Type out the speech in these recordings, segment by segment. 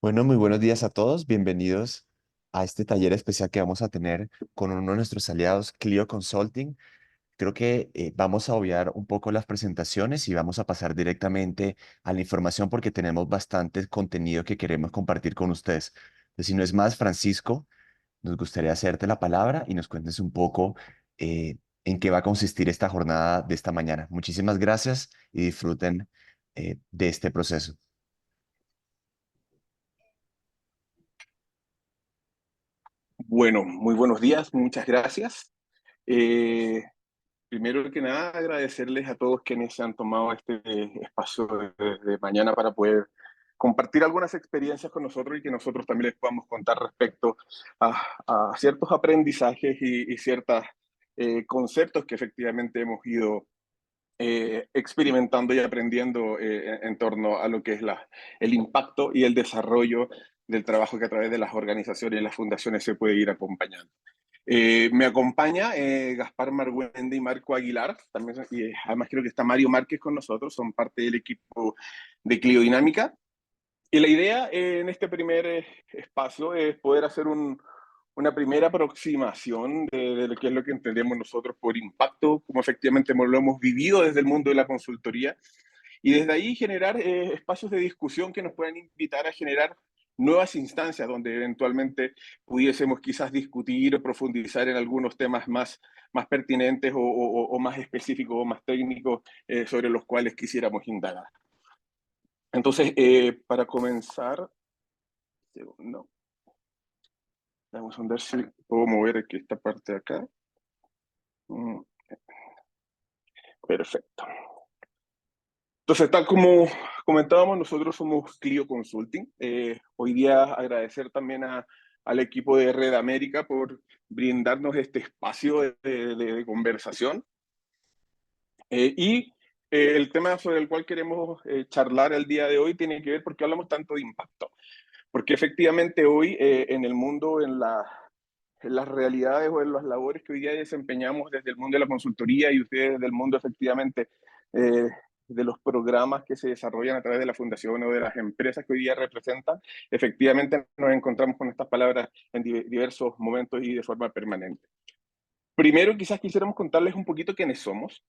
Bueno, muy buenos días a todos. Bienvenidos a este taller especial que vamos a tener con uno de nuestros aliados, Clio Consulting. Creo que vamos a obviar un poco las presentaciones y vamos a pasar directamente a la información porque tenemos bastante contenido que queremos compartir con ustedes. Entonces, si no es más, Francisco, nos gustaría hacerte la palabra y nos cuentes un poco en qué va a consistir esta jornada de esta mañana. Muchísimas gracias y disfruten de este proceso. Bueno, muy buenos días, muchas gracias. Eh, Primero que nada, agradecerles a todos quienes se han tomado este espacio de mañana para poder compartir algunas experiencias con nosotros y que nosotros también les podamos contar respecto a ciertos aprendizajes y ciertos conceptos que efectivamente hemos ido experimentando y aprendiendo en torno a lo que es el impacto y el desarrollo del trabajo que a través de las organizaciones y las fundaciones se puede ir acompañando. Me acompaña Gaspar Marguende y Marco Aguilar, también, y además creo que está Mario Márquez con nosotros, son parte del equipo de Cliodinámica. Y la idea en este primer espacio es poder hacer una primera aproximación de lo que es lo que entendemos nosotros por impacto, como efectivamente lo hemos vivido desde el mundo de la consultoría, y desde ahí generar espacios de discusión que nos puedan invitar a generar nuevas instancias donde eventualmente pudiésemos quizás discutir o profundizar en algunos temas más pertinentes o más específicos o más técnicos sobre los cuales quisiéramos indagar. Entonces, para comenzar, no, vamos a ver si puedo mover aquí esta parte de acá. Mm, Perfecto. Entonces, tal como comentábamos, nosotros somos Clio Consulting. Hoy día agradecer también al equipo de Red América por brindarnos este espacio de conversación. El tema sobre el cual queremos charlar el día de hoy tiene que ver por qué hablamos tanto de impacto. Porque efectivamente hoy en el mundo, en las realidades o en las labores que hoy día desempeñamos desde el mundo de la consultoría y ustedes desde el mundo efectivamente eh, de los programas que se desarrollan a través de la fundación o de las empresas que hoy día representan, efectivamente nos encontramos con estas palabras en diversos momentos y de forma permanente. Primero, quizás quisiéramos contarles un poquito quiénes somos.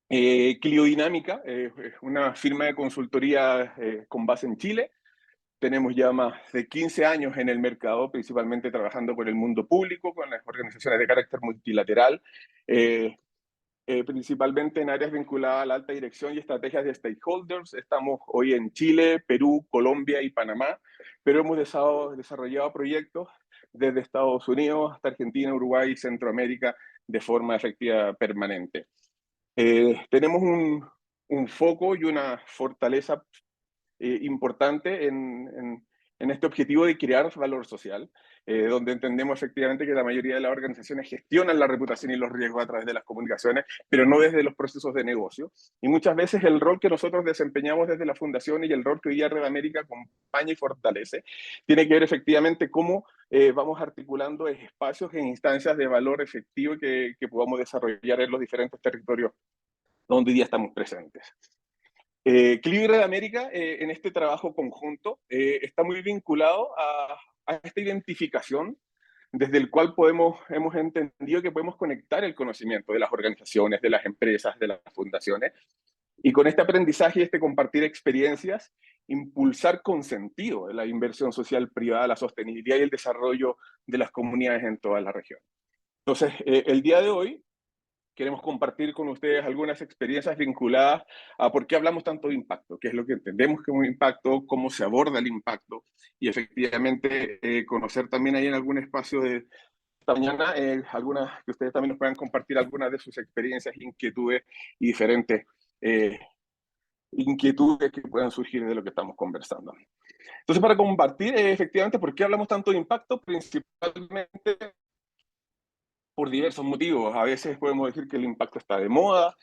Cliodinámica es una firma de consultoría con base en Chile. Tenemos ya más de 15 años en el mercado, principalmente trabajando con el mundo público, con las organizaciones de carácter multilateral, eh, principalmente en áreas vinculadas a la alta dirección y estrategias de stakeholders. Estamos hoy en Chile, Perú, Colombia y Panamá, pero hemos desarrollado proyectos desde Estados Unidos hasta Argentina, Uruguay y Centroamérica de forma efectiva permanente. Tenemos un foco y una fortaleza importante en este objetivo de crear valor social, donde entendemos efectivamente que la mayoría de las organizaciones gestionan la reputación y los riesgos a través de las comunicaciones, pero no desde los procesos de negocio. Y muchas veces el rol que nosotros desempeñamos desde la fundación y el rol que hoy día Red América acompaña y fortalece, tiene que ver efectivamente cómo vamos articulando espacios e instancias de valor efectivo que podamos desarrollar en los diferentes territorios donde hoy día estamos presentes. Clio y Red América, en este trabajo conjunto, está muy vinculado a esta identificación desde el cual hemos entendido que podemos conectar el conocimiento de las organizaciones, de las empresas, de las fundaciones, y con este aprendizaje y este compartir experiencias, impulsar con sentido la inversión social privada, la sostenibilidad y el desarrollo de las comunidades en toda la región. Entonces, el día de hoy queremos compartir con ustedes algunas experiencias vinculadas a por qué hablamos tanto de impacto, qué es lo que entendemos que es un impacto, cómo se aborda el impacto y efectivamente conocer también ahí en algún espacio de esta mañana algunas que ustedes también nos puedan compartir algunas de sus experiencias, inquietudes y diferentes inquietudes que puedan surgir de lo que estamos conversando. Entonces, para compartir efectivamente por qué hablamos tanto de impacto, principalmente por diversos motivos. A veces podemos decir que el impacto está de moda,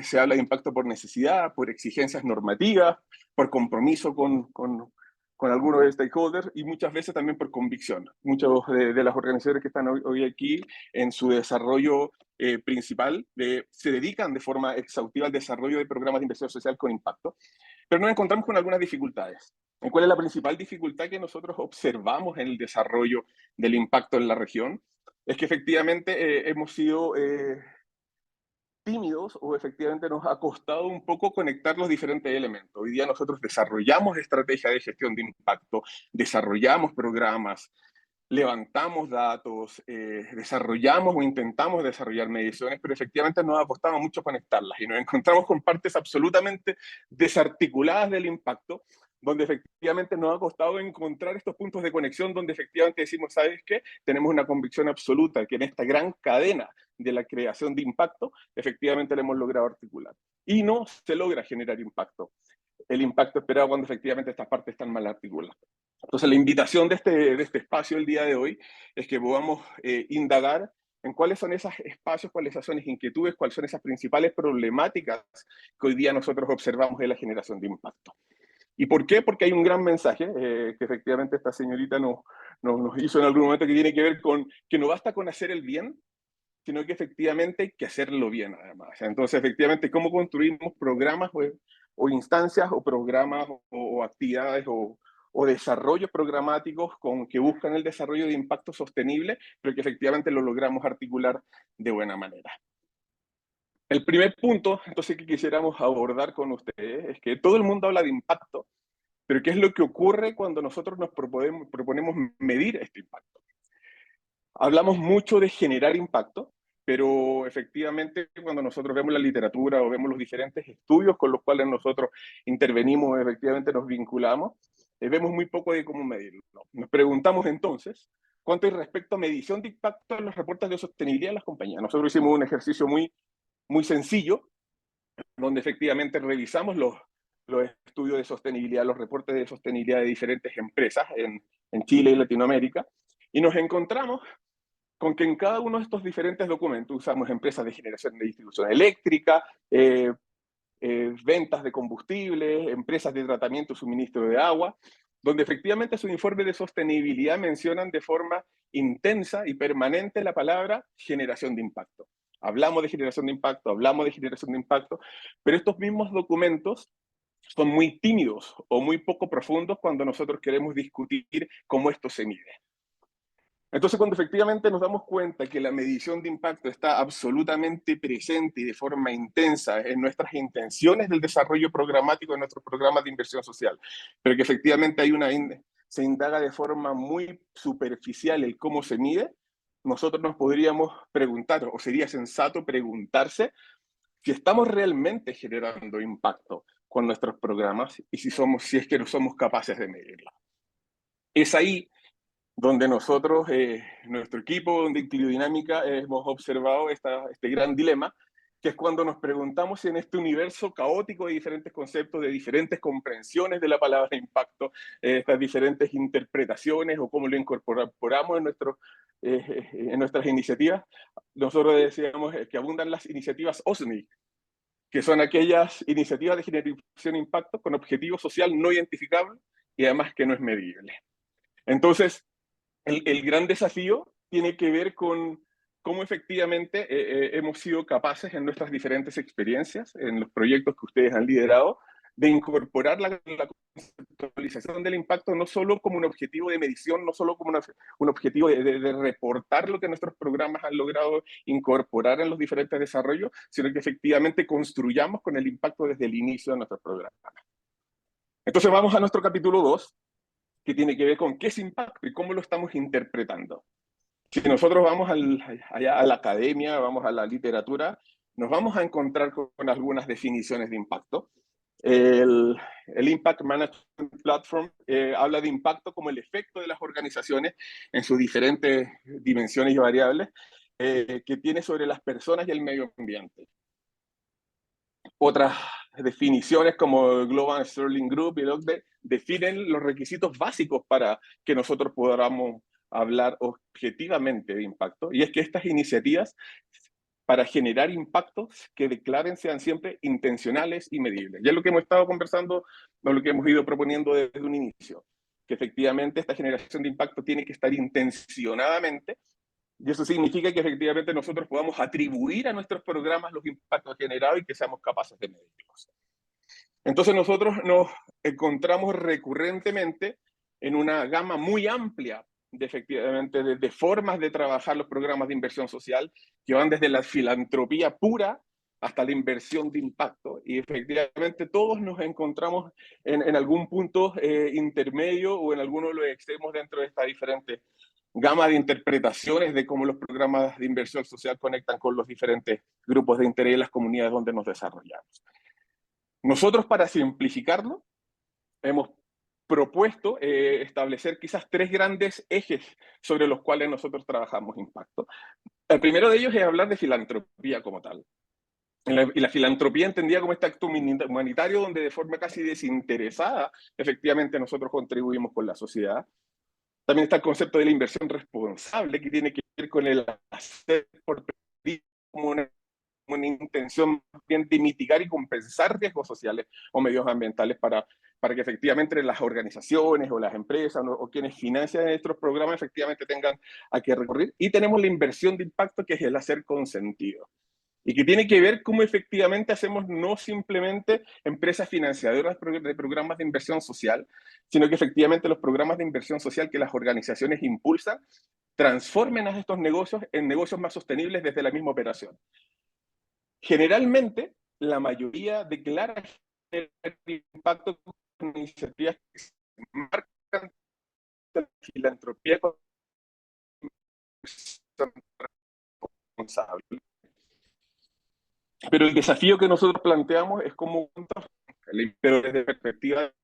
se habla de impacto por necesidad, por exigencias normativas, por compromiso con algunos de stakeholders y muchas veces también por convicción. Muchos de las organizaciones que están hoy aquí en su desarrollo principal se dedican de forma exhaustiva al desarrollo de programas de inversión social con impacto, pero nos encontramos con algunas dificultades. ¿Cuál es la principal dificultad que nosotros observamos en el desarrollo del impacto en la región? Es que efectivamente hemos sido tímidos o efectivamente nos ha costado un poco conectar los diferentes elementos. Hoy día nosotros desarrollamos estrategias de gestión de impacto, desarrollamos programas, levantamos datos, desarrollamos o intentamos desarrollar mediciones, pero efectivamente nos ha costado mucho conectarlas y nos encontramos con partes absolutamente desarticuladas del impacto, donde efectivamente nos ha costado encontrar estos puntos de conexión, donde efectivamente decimos, ¿sabes qué? Tenemos una convicción absoluta que en esta gran cadena de la creación de impacto, efectivamente lo hemos logrado articular. Y no se logra generar impacto. El impacto esperado cuando efectivamente estas partes están mal articuladas. Entonces, la invitación de este espacio el día de hoy es que podamos indagar en cuáles son esos espacios, cuáles son esas inquietudes, cuáles son esas principales problemáticas que hoy día nosotros observamos en la generación de impacto. ¿Y por qué? Porque hay un gran mensaje que efectivamente esta señorita nos hizo en algún momento que tiene que ver con que no basta con hacer el bien, sino que efectivamente hay que hacerlo bien además. Entonces, efectivamente, ¿cómo construimos programas o instancias o programas o actividades o desarrollos programáticos que buscan el desarrollo de impacto sostenible, pero que efectivamente lo logramos articular de buena manera? El primer punto, entonces, que quisiéramos abordar con ustedes es que todo el mundo habla de impacto, pero ¿qué es lo que ocurre cuando nosotros nos proponemos medir este impacto? Hablamos mucho de generar impacto, pero efectivamente cuando nosotros vemos la literatura o vemos los diferentes estudios con los cuales nosotros intervenimos, efectivamente nos vinculamos, vemos muy poco de cómo medirlo. Nos preguntamos entonces, ¿cuánto hay respecto a medición de impacto en los reportes de sostenibilidad de las compañías? Nosotros hicimos un ejercicio muy sencillo, donde efectivamente revisamos los estudios de sostenibilidad, los reportes de sostenibilidad de diferentes empresas en Chile y Latinoamérica, y nos encontramos con que en cada uno de estos diferentes documentos usamos empresas de generación de distribución eléctrica, ventas de combustibles, empresas de tratamiento y suministro de agua, donde efectivamente sus informes de sostenibilidad mencionan de forma intensa y permanente la palabra generación de impacto. Hablamos de generación de impacto, hablamos de generación de impacto, pero estos mismos documentos son muy tímidos o muy poco profundos cuando nosotros queremos discutir cómo esto se mide. Entonces, cuando efectivamente nos damos cuenta que la medición de impacto está absolutamente presente y de forma intensa en nuestras intenciones del desarrollo programático de nuestros programas de inversión social, pero que efectivamente se indaga de forma muy superficial el cómo se mide, nosotros nos podríamos preguntar, o sería sensato preguntarse, si estamos realmente generando impacto con nuestros programas y si es que no somos capaces de medirlo. Es ahí donde nosotros, nuestro equipo de Equiliodinámica, hemos observado este gran dilema, que es cuando nos preguntamos si en este universo caótico de diferentes conceptos, de diferentes comprensiones de la palabra impacto, estas diferentes interpretaciones o cómo lo incorporamos en nuestras iniciativas, nosotros decíamos que abundan las iniciativas OSNI, que son aquellas iniciativas de generación de impacto con objetivo social no identificable y además que no es medible. Entonces, el gran desafío tiene que ver con cómo efectivamente hemos sido capaces en nuestras diferentes experiencias, en los proyectos que ustedes han liderado, de incorporar la conceptualización del impacto no solo como un objetivo de medición, no solo como un objetivo de reportar lo que nuestros programas han logrado incorporar en los diferentes desarrollos, sino que efectivamente construyamos con el impacto desde el inicio de nuestros programas. Entonces vamos a nuestro capítulo 2, que tiene que ver con qué es impacto y cómo lo estamos interpretando. Si nosotros vamos allá a la academia, vamos a la literatura, nos vamos a encontrar con algunas definiciones de impacto. El Impact Management Platform habla de impacto como el efecto de las organizaciones en sus diferentes dimensiones y variables que tiene sobre las personas y el medio ambiente. Otras definiciones como Global Sterling Group y el OCDE definen los requisitos básicos para que nosotros podamos hablar objetivamente de impacto, y es que estas iniciativas para generar impactos que declaren sean siempre intencionales y medibles. Ya es lo que hemos estado conversando, no lo que hemos ido proponiendo desde un inicio. que efectivamente esta generación de impacto tiene que estar intencionadamente, y eso significa que efectivamente nosotros podamos atribuir a nuestros programas los impactos generados y que seamos capaces de medirlos. Entonces nosotros nos encontramos recurrentemente en una gama muy amplia de, efectivamente, de formas de trabajar los programas de inversión social, que van desde la filantropía pura hasta la inversión de impacto. Y efectivamente todos nos encontramos en algún punto intermedio o en alguno de los extremos dentro de esta diferente gama de interpretaciones de cómo los programas de inversión social conectan con los diferentes grupos de interés y las comunidades donde nos desarrollamos. Nosotros, para simplificarlo, hemos propuesto establecer quizás tres grandes ejes sobre los cuales nosotros trabajamos impacto. El primero de ellos es hablar de filantropía como tal. Y la filantropía entendida como este acto humanitario donde de forma casi desinteresada efectivamente nosotros contribuimos con la sociedad. También está el concepto de la inversión responsable, que tiene que ver con el hacer por como una intención bien de mitigar y compensar riesgos sociales o medioambientales para que efectivamente las organizaciones o las empresas o quienes financian estos programas efectivamente tengan a qué recurrir. Y tenemos la inversión de impacto, que es el hacer con sentido. Y que tiene que ver cómo efectivamente hacemos no simplemente empresas financiadoras de programas de inversión social, sino que efectivamente los programas de inversión social que las organizaciones impulsan transformen a estos negocios en negocios más sostenibles desde la misma operación. Generalmente, la mayoría declara impacto con iniciativas que se marcan la filantropía responsable. Pero el desafío que nosotros planteamos es cómo, pero desde perspectiva,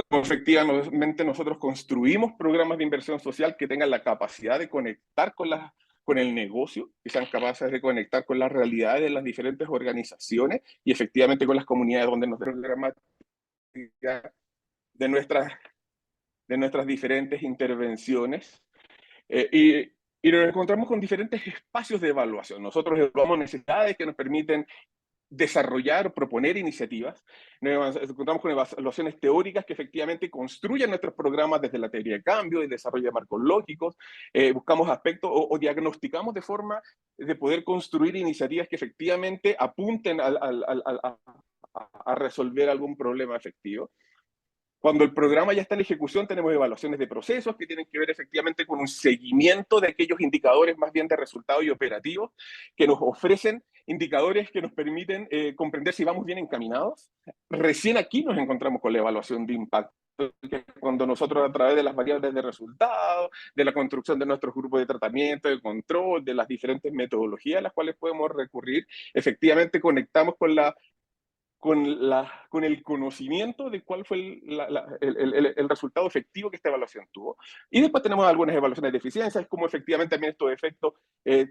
como efectivamente nosotros construimos programas de inversión social que tengan la capacidad de conectar con el negocio, que sean capaces de conectar con las realidades de las diferentes organizaciones y efectivamente con las comunidades donde nos programas de nuestras diferentes intervenciones. Y nos encontramos con diferentes espacios de evaluación. Nosotros evaluamos necesidades que nos permiten desarrollar o proponer iniciativas. Nos encontramos con evaluaciones teóricas que efectivamente construyen nuestros programas desde la teoría de cambio y desarrollo de marcos lógicos. Buscamos aspectos o diagnosticamos de forma de poder construir iniciativas que efectivamente apunten a resolver algún problema efectivo. Cuando el programa ya está en ejecución, tenemos evaluaciones de procesos que tienen que ver efectivamente con un seguimiento de aquellos indicadores más bien de resultados y operativos que nos ofrecen indicadores que nos permiten comprender si vamos bien encaminados. Recién aquí nos encontramos con la evaluación de impacto, que cuando nosotros a través de las variables de resultados, de la construcción de nuestros grupos de tratamiento, de control, de las diferentes metodologías a las cuales podemos recurrir, efectivamente conectamos con el conocimiento de cuál fue el resultado efectivo que esta evaluación tuvo. Y después tenemos algunas evaluaciones de eficiencia, es como efectivamente también estos efectos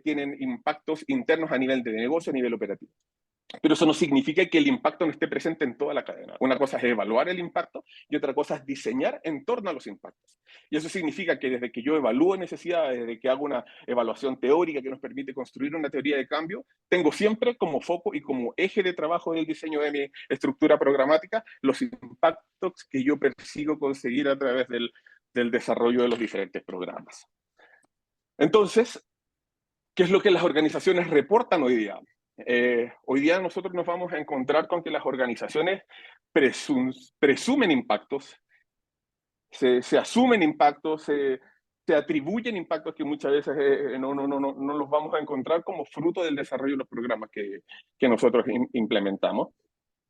tienen impactos internos a nivel de negocio, a nivel operativo. Pero eso no significa que el impacto no esté presente en toda la cadena. Una cosa es evaluar el impacto y otra cosa es diseñar en torno a los impactos. Y eso significa que desde que yo evalúo necesidades, desde que hago una evaluación teórica que nos permite construir una teoría de cambio, tengo siempre como foco y como eje de trabajo del diseño de mi estructura programática los impactos que yo persigo conseguir a través del desarrollo de los diferentes programas. Entonces, ¿qué es lo que las organizaciones reportan hoy día? Hoy día nosotros nos vamos a encontrar con que las organizaciones presumen impactos, se asumen impactos, se atribuyen impactos que muchas veces no los vamos a encontrar como fruto del desarrollo de los programas que nosotros implementamos.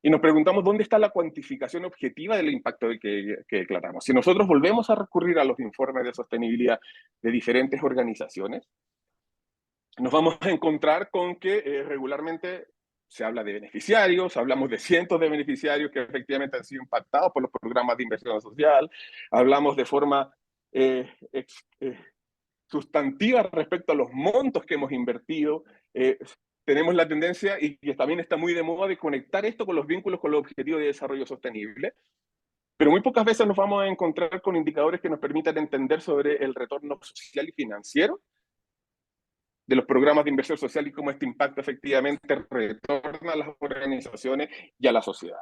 Y nos preguntamos dónde está la cuantificación objetiva del impacto que declaramos. Si nosotros volvemos a recurrir a los informes de sostenibilidad de diferentes organizaciones, nos vamos a encontrar con que regularmente se habla de beneficiarios, hablamos de cientos de beneficiarios que efectivamente han sido impactados por los programas de inversión social, hablamos de forma sustantiva respecto a los montos que hemos invertido, tenemos la tendencia, y que también está muy de moda, de conectar esto con los vínculos con los objetivos de desarrollo sostenible, pero muy pocas veces nos vamos a encontrar con indicadores que nos permitan entender sobre el retorno social y financiero de los programas de inversión social y cómo este impacto efectivamente retorna a las organizaciones y a la sociedad.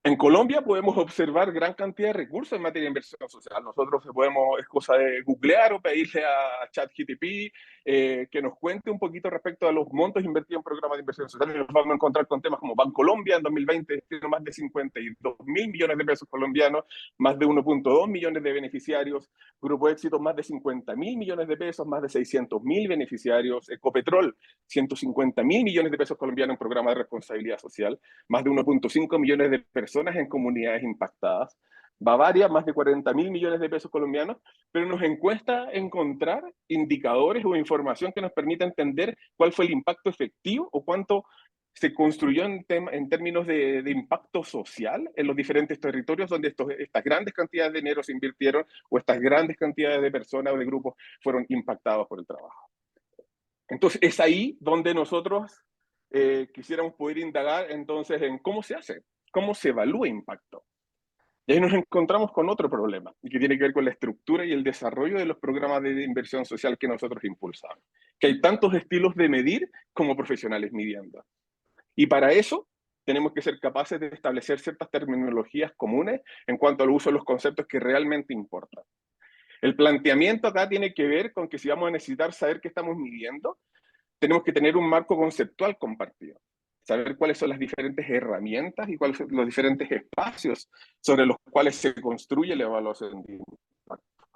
En Colombia podemos observar gran cantidad de recursos en materia de inversión social. Nosotros podemos, es cosa de googlear o pedirle a ChatGPT que nos cuente un poquito respecto a los montos invertidos en programas de inversión social y nos vamos a encontrar con temas como Bancolombia en 2020 tiene más de 52.000 millones de pesos colombianos, más de 1.2 millones de beneficiarios, Grupo Éxito más de 50.000 millones de pesos, más de 600.000 beneficiarios, Ecopetrol 150.000 millones de pesos colombianos en programas de responsabilidad social, más de 1.5 millones de personas en comunidades impactadas. Bavaria, más de 40.000 millones de pesos colombianos, pero nos encuesta encontrar indicadores o información que nos permita entender cuál fue el impacto efectivo o cuánto se construyó en términos de impacto social en los diferentes territorios donde estas grandes cantidades de dinero se invirtieron o estas grandes cantidades de personas o de grupos fueron impactados por el trabajo. Entonces, es ahí donde nosotros quisiéramos poder indagar entonces en cómo se hace, cómo se evalúa impacto. Y ahí nos encontramos con otro problema, que tiene que ver con la estructura y el desarrollo de los programas de inversión social que nosotros impulsamos. Que hay tantos estilos de medir como profesionales midiendo. Y para eso tenemos que ser capaces de establecer ciertas terminologías comunes en cuanto al uso de los conceptos que realmente importan. El planteamiento acá tiene que ver con que si vamos a necesitar saber qué estamos midiendo, tenemos que tener un marco conceptual compartido, saber cuáles son las diferentes herramientas y cuáles son los diferentes espacios sobre los cuales se construye la evaluación de impacto.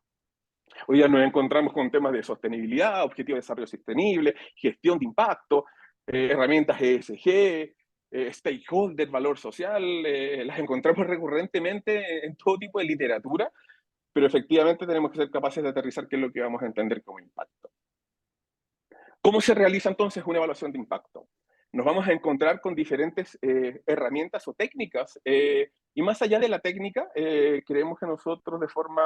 Hoy ya nos encontramos con temas de sostenibilidad, objetivos de desarrollo sostenible, gestión de impacto, herramientas ESG, stakeholder, valor social, las encontramos recurrentemente en todo tipo de literatura, pero efectivamente tenemos que ser capaces de aterrizar qué es lo que vamos a entender como impacto. ¿Cómo se realiza entonces una evaluación de impacto? Nos vamos a encontrar con diferentes herramientas o técnicas, y más allá de la técnica, creemos que nosotros de forma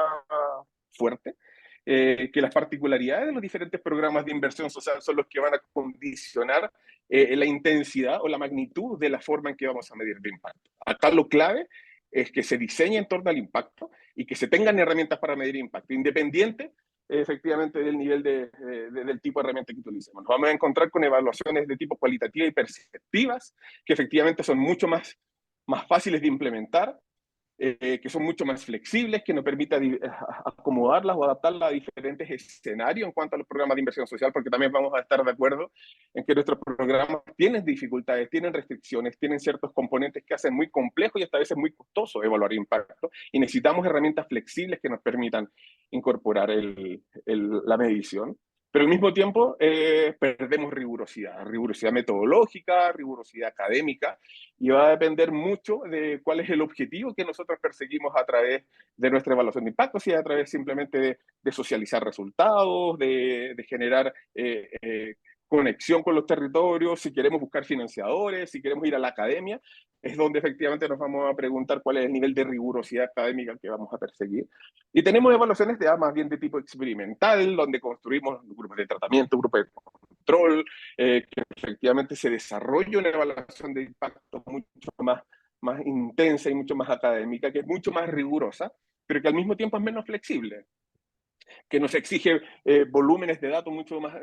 fuerte, que las particularidades de los diferentes programas de inversión social son los que van a condicionar la intensidad o la magnitud de la forma en que vamos a medir el impacto. Acá lo clave es que se diseñe en torno al impacto y que se tengan herramientas para medir impacto, independiente efectivamente del nivel del tipo de herramienta que utilicemos. Nos vamos a encontrar con evaluaciones de tipo cualitativa y perceptivas, que efectivamente son mucho más fáciles de implementar, que son mucho más flexibles, que nos permita acomodarlas o adaptarlas a diferentes escenarios en cuanto a los programas de inversión social, porque también vamos a estar de acuerdo en que nuestros programas tienen dificultades, tienen restricciones, tienen ciertos componentes que hacen muy complejo y hasta a veces muy costoso evaluar impacto, y necesitamos herramientas flexibles que nos permitan incorporar la medición. Pero al mismo tiempo perdemos rigurosidad metodológica, rigurosidad académica, y va a depender mucho de cuál es el objetivo que nosotros perseguimos a través de nuestra evaluación de impacto, si es a través simplemente de socializar resultados, de generar conexión con los territorios, si queremos buscar financiadores, si queremos ir a la academia, es donde efectivamente nos vamos a preguntar cuál es el nivel de rigurosidad académica que vamos a perseguir. Y tenemos evaluaciones más bien de tipo experimental, donde construimos grupos de tratamiento, grupos de control, que efectivamente se desarrolla una evaluación de impacto mucho más intensa y mucho más académica, que es mucho más rigurosa, pero que al mismo tiempo es menos flexible, que nos exige volúmenes de datos mucho más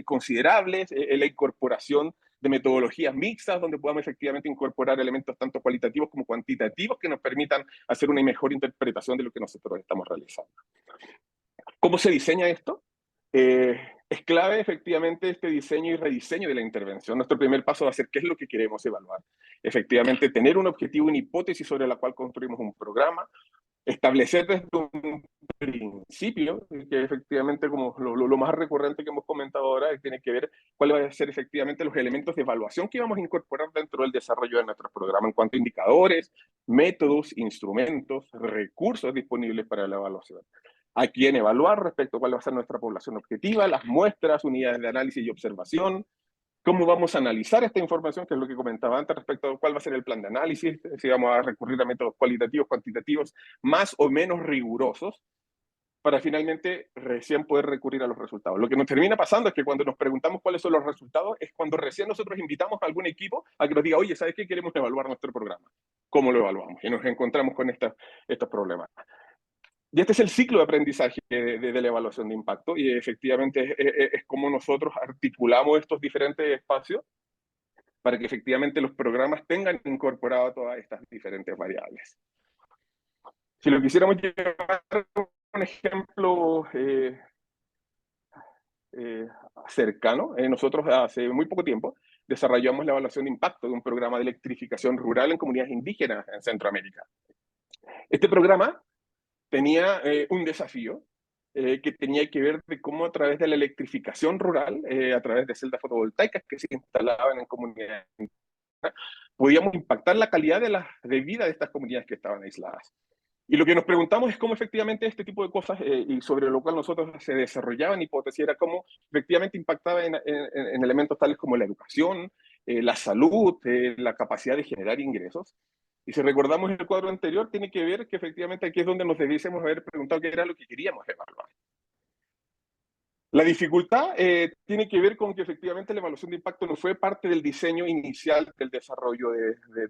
considerables, la incorporación de metodologías mixtas, donde podamos efectivamente incorporar elementos tanto cualitativos como cuantitativos que nos permitan hacer una mejor interpretación de lo que nosotros estamos realizando. ¿Cómo se diseña esto? Es clave efectivamente este diseño y rediseño de la intervención. Nuestro primer paso va a ser qué es lo que queremos evaluar. Efectivamente, tener un objetivo, una hipótesis sobre la cual construimos un programa, establecer desde un principio, que efectivamente como lo más recurrente que hemos comentado ahora, tiene que ver cuáles van a ser efectivamente los elementos de evaluación que vamos a incorporar dentro del desarrollo de nuestro programa en cuanto a indicadores, métodos, instrumentos, recursos disponibles para la evaluación. A quién evaluar respecto a cuál va a ser nuestra población objetiva, las muestras, unidades de análisis y observación, cómo vamos a analizar esta información, que es lo que comentaba antes respecto a cuál va a ser el plan de análisis, si vamos a recurrir a métodos cualitativos, cuantitativos, más o menos rigurosos, para finalmente recién poder recurrir a los resultados. Lo que nos termina pasando es que cuando nos preguntamos cuáles son los resultados, es cuando recién nosotros invitamos a algún equipo a que nos diga, oye, ¿sabes qué? Queremos evaluar nuestro programa. ¿Cómo lo evaluamos? Y nos encontramos con estos problemas. Y este es el ciclo de aprendizaje de la evaluación de impacto, y efectivamente es como nosotros articulamos estos diferentes espacios para que efectivamente los programas tengan incorporado todas estas diferentes variables. Si lo quisiéramos llevar a un ejemplo cercano, nosotros hace muy poco tiempo desarrollamos la evaluación de impacto de un programa de electrificación rural en comunidades indígenas en Centroamérica. Este programa tenía un desafío que tenía que ver de cómo a través de la electrificación rural, a través de celdas fotovoltaicas que se instalaban en comunidades, podíamos impactar la calidad de vida de estas comunidades que estaban aisladas. Y lo que nos preguntamos es cómo efectivamente este tipo de cosas, y sobre lo cual nosotros se desarrollaban hipótesis, era cómo efectivamente impactaba en elementos tales como la educación, la salud, la capacidad de generar ingresos. Y si recordamos el cuadro anterior, tiene que ver que efectivamente aquí es donde nos debiésemos haber preguntado qué era lo que queríamos evaluar. La dificultad tiene que ver con que efectivamente la evaluación de impacto no fue parte del diseño inicial del desarrollo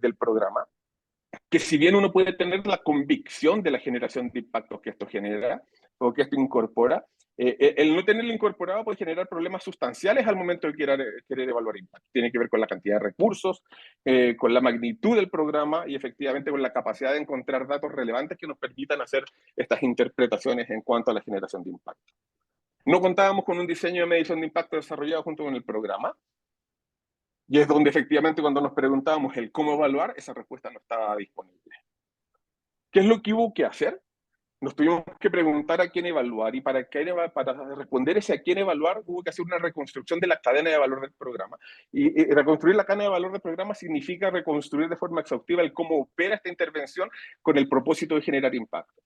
del programa, que si bien uno puede tener la convicción de la generación de impactos que esto genera o que esto incorpora, el no tenerlo incorporado puede generar problemas sustanciales al momento de querer evaluar impacto. Tiene que ver con la cantidad de recursos, con la magnitud del programa y efectivamente con la capacidad de encontrar datos relevantes que nos permitan hacer estas interpretaciones en cuanto a la generación de impacto. No contábamos con un diseño de medición de impacto desarrollado junto con el programa, y es donde efectivamente cuando nos preguntábamos el cómo evaluar, esa respuesta no estaba disponible. ¿Qué es lo que hubo que hacer? Nos tuvimos que preguntar a quién evaluar y para responder ese a quién evaluar hubo que hacer una reconstrucción de la cadena de valor del programa. Y reconstruir la cadena de valor del programa significa reconstruir de forma exhaustiva el cómo opera esta intervención con el propósito de generar impacto.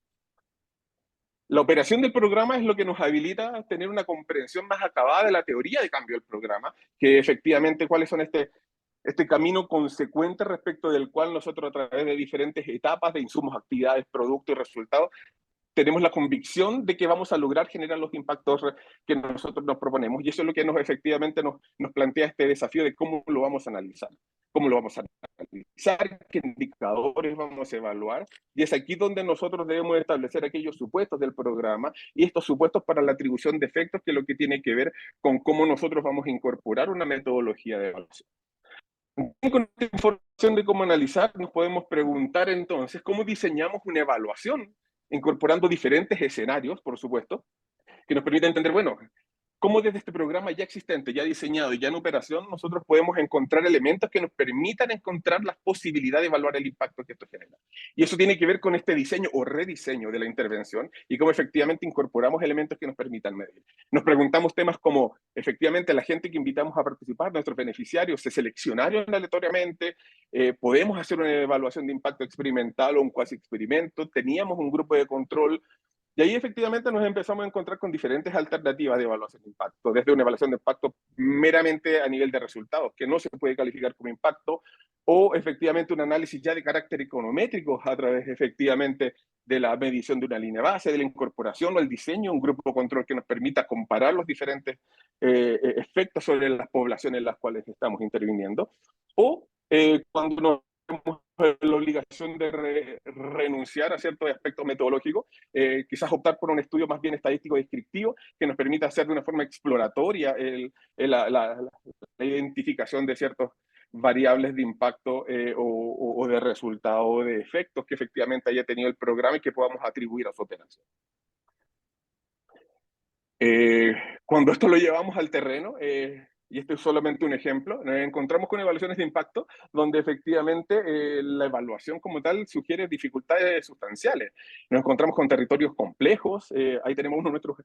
La operación del programa es lo que nos habilita a tener una comprensión más acabada de la teoría de cambio del programa, que efectivamente cuáles son este camino consecuente respecto del cual nosotros a través de diferentes etapas de insumos, actividades, productos y resultados tenemos la convicción de que vamos a lograr generar los impactos que nosotros nos proponemos. Y eso es lo que efectivamente nos plantea este desafío de cómo lo vamos a analizar. Cómo lo vamos a analizar, qué indicadores vamos a evaluar. Y es aquí donde nosotros debemos establecer aquellos supuestos del programa y estos supuestos para la atribución de efectos, que es lo que tiene que ver con cómo nosotros vamos a incorporar una metodología de evaluación. Con esta información de cómo analizar, nos podemos preguntar entonces cómo diseñamos una evaluación, incorporando diferentes escenarios, por supuesto, que nos permita entender, bueno, cómo desde este programa ya existente, ya diseñado y ya en operación, nosotros podemos encontrar elementos que nos permitan encontrar la posibilidad de evaluar el impacto que esto genera. Y eso tiene que ver con este diseño o rediseño de la intervención y cómo efectivamente incorporamos elementos que nos permitan medir. Nos preguntamos temas como, efectivamente, la gente que invitamos a participar, nuestros beneficiarios, ¿se seleccionaron aleatoriamente? ¿Podemos hacer una evaluación de impacto experimental o un cuasi experimento? ¿Teníamos un grupo de control? Y ahí efectivamente nos empezamos a encontrar con diferentes alternativas de evaluación de impacto, desde una evaluación de impacto meramente a nivel de resultados, que no se puede calificar como impacto, o efectivamente un análisis ya de carácter econométrico a través efectivamente de la medición de una línea base, de la incorporación o el diseño de un grupo de control que nos permita comparar los diferentes efectos sobre las poblaciones en las cuales estamos interviniendo, o cuando nos tenemos la obligación de renunciar a ciertos aspectos metodológicos, quizás optar por un estudio más bien estadístico descriptivo que nos permita hacer de una forma exploratoria la identificación de ciertos variables de impacto o de resultado o de efectos que efectivamente haya tenido el programa y que podamos atribuir a su operación. Cuando esto lo llevamos al terreno, y este es solamente un ejemplo, nos encontramos con evaluaciones de impacto donde efectivamente la evaluación como tal sugiere dificultades sustanciales. Nos encontramos con territorios complejos, ahí tenemos uno de nuestros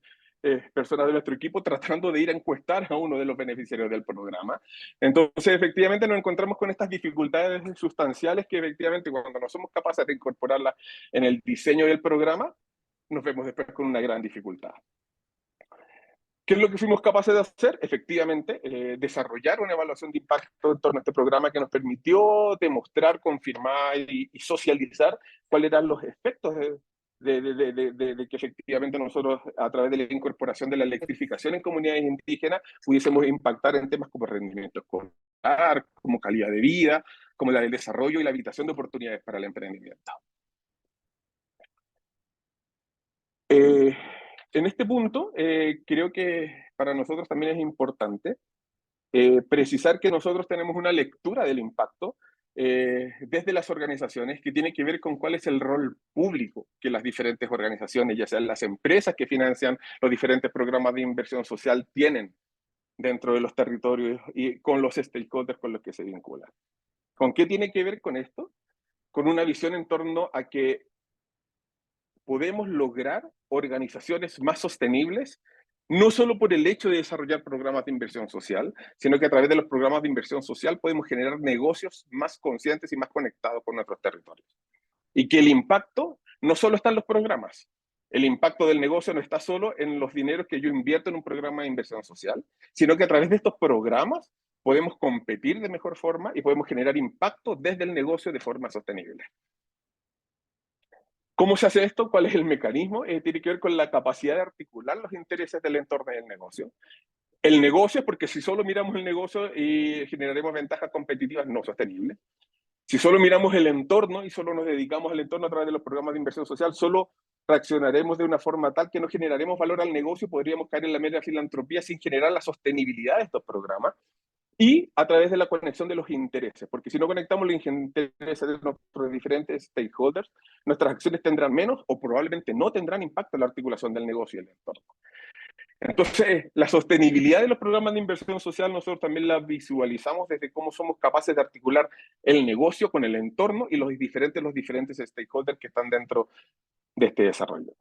personas de nuestro equipo tratando de ir a encuestar a uno de los beneficiarios del programa. Entonces, efectivamente nos encontramos con estas dificultades sustanciales que efectivamente cuando no somos capaces de incorporarlas en el diseño del programa, nos vemos después con una gran dificultad. ¿Qué es lo que fuimos capaces de hacer? Efectivamente, desarrollar una evaluación de impacto en torno a este programa que nos permitió demostrar, confirmar y socializar cuáles eran los efectos de que efectivamente nosotros, a través de la incorporación de la electrificación en comunidades indígenas, pudiésemos impactar en temas como rendimiento escolar, como calidad de vida, como la del desarrollo y la habilitación de oportunidades para el emprendimiento. En este punto, creo que para nosotros también es importante precisar que nosotros tenemos una lectura del impacto desde las organizaciones que tiene que ver con cuál es el rol público que las diferentes organizaciones, ya sean las empresas que financian los diferentes programas de inversión social, tienen dentro de los territorios y con los stakeholders con los que se vinculan. ¿Con qué tiene que ver con esto? Con una visión en torno a que podemos lograr organizaciones más sostenibles, no solo por el hecho de desarrollar programas de inversión social, sino que a través de los programas de inversión social podemos generar negocios más conscientes y más conectados con nuestros territorios. Y que el impacto no solo está en los programas, el impacto del negocio no está solo en los dineros que yo invierto en un programa de inversión social, sino que a través de estos programas podemos competir de mejor forma y podemos generar impacto desde el negocio de forma sostenible. ¿Cómo se hace esto? ¿Cuál es el mecanismo? Tiene que ver con la capacidad de articular los intereses del entorno del negocio. El negocio, porque si solo miramos el negocio y generaremos ventajas competitivas no sostenibles. Si solo miramos el entorno y solo nos dedicamos al entorno a través de los programas de inversión social, solo reaccionaremos de una forma tal que no generaremos valor al negocio y podríamos caer en la mera filantropía sin generar la sostenibilidad de estos programas. Y a través de la conexión de los intereses, porque si no conectamos los intereses de nuestros diferentes stakeholders, nuestras acciones tendrán menos o probablemente no tendrán impacto en la articulación del negocio y el entorno. Entonces, la sostenibilidad de los programas de inversión social nosotros también la visualizamos desde cómo somos capaces de articular el negocio con el entorno y los diferentes stakeholders que están dentro de este desarrollo.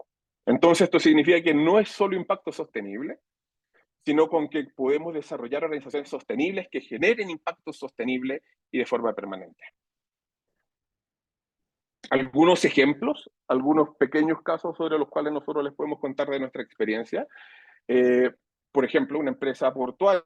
Entonces, esto significa que no es solo impacto sostenible, sino con que podemos desarrollar organizaciones sostenibles que generen impacto sostenible y de forma permanente. Algunos ejemplos, algunos pequeños casos sobre los cuales nosotros les podemos contar de nuestra experiencia. Por ejemplo, una empresa portuaria,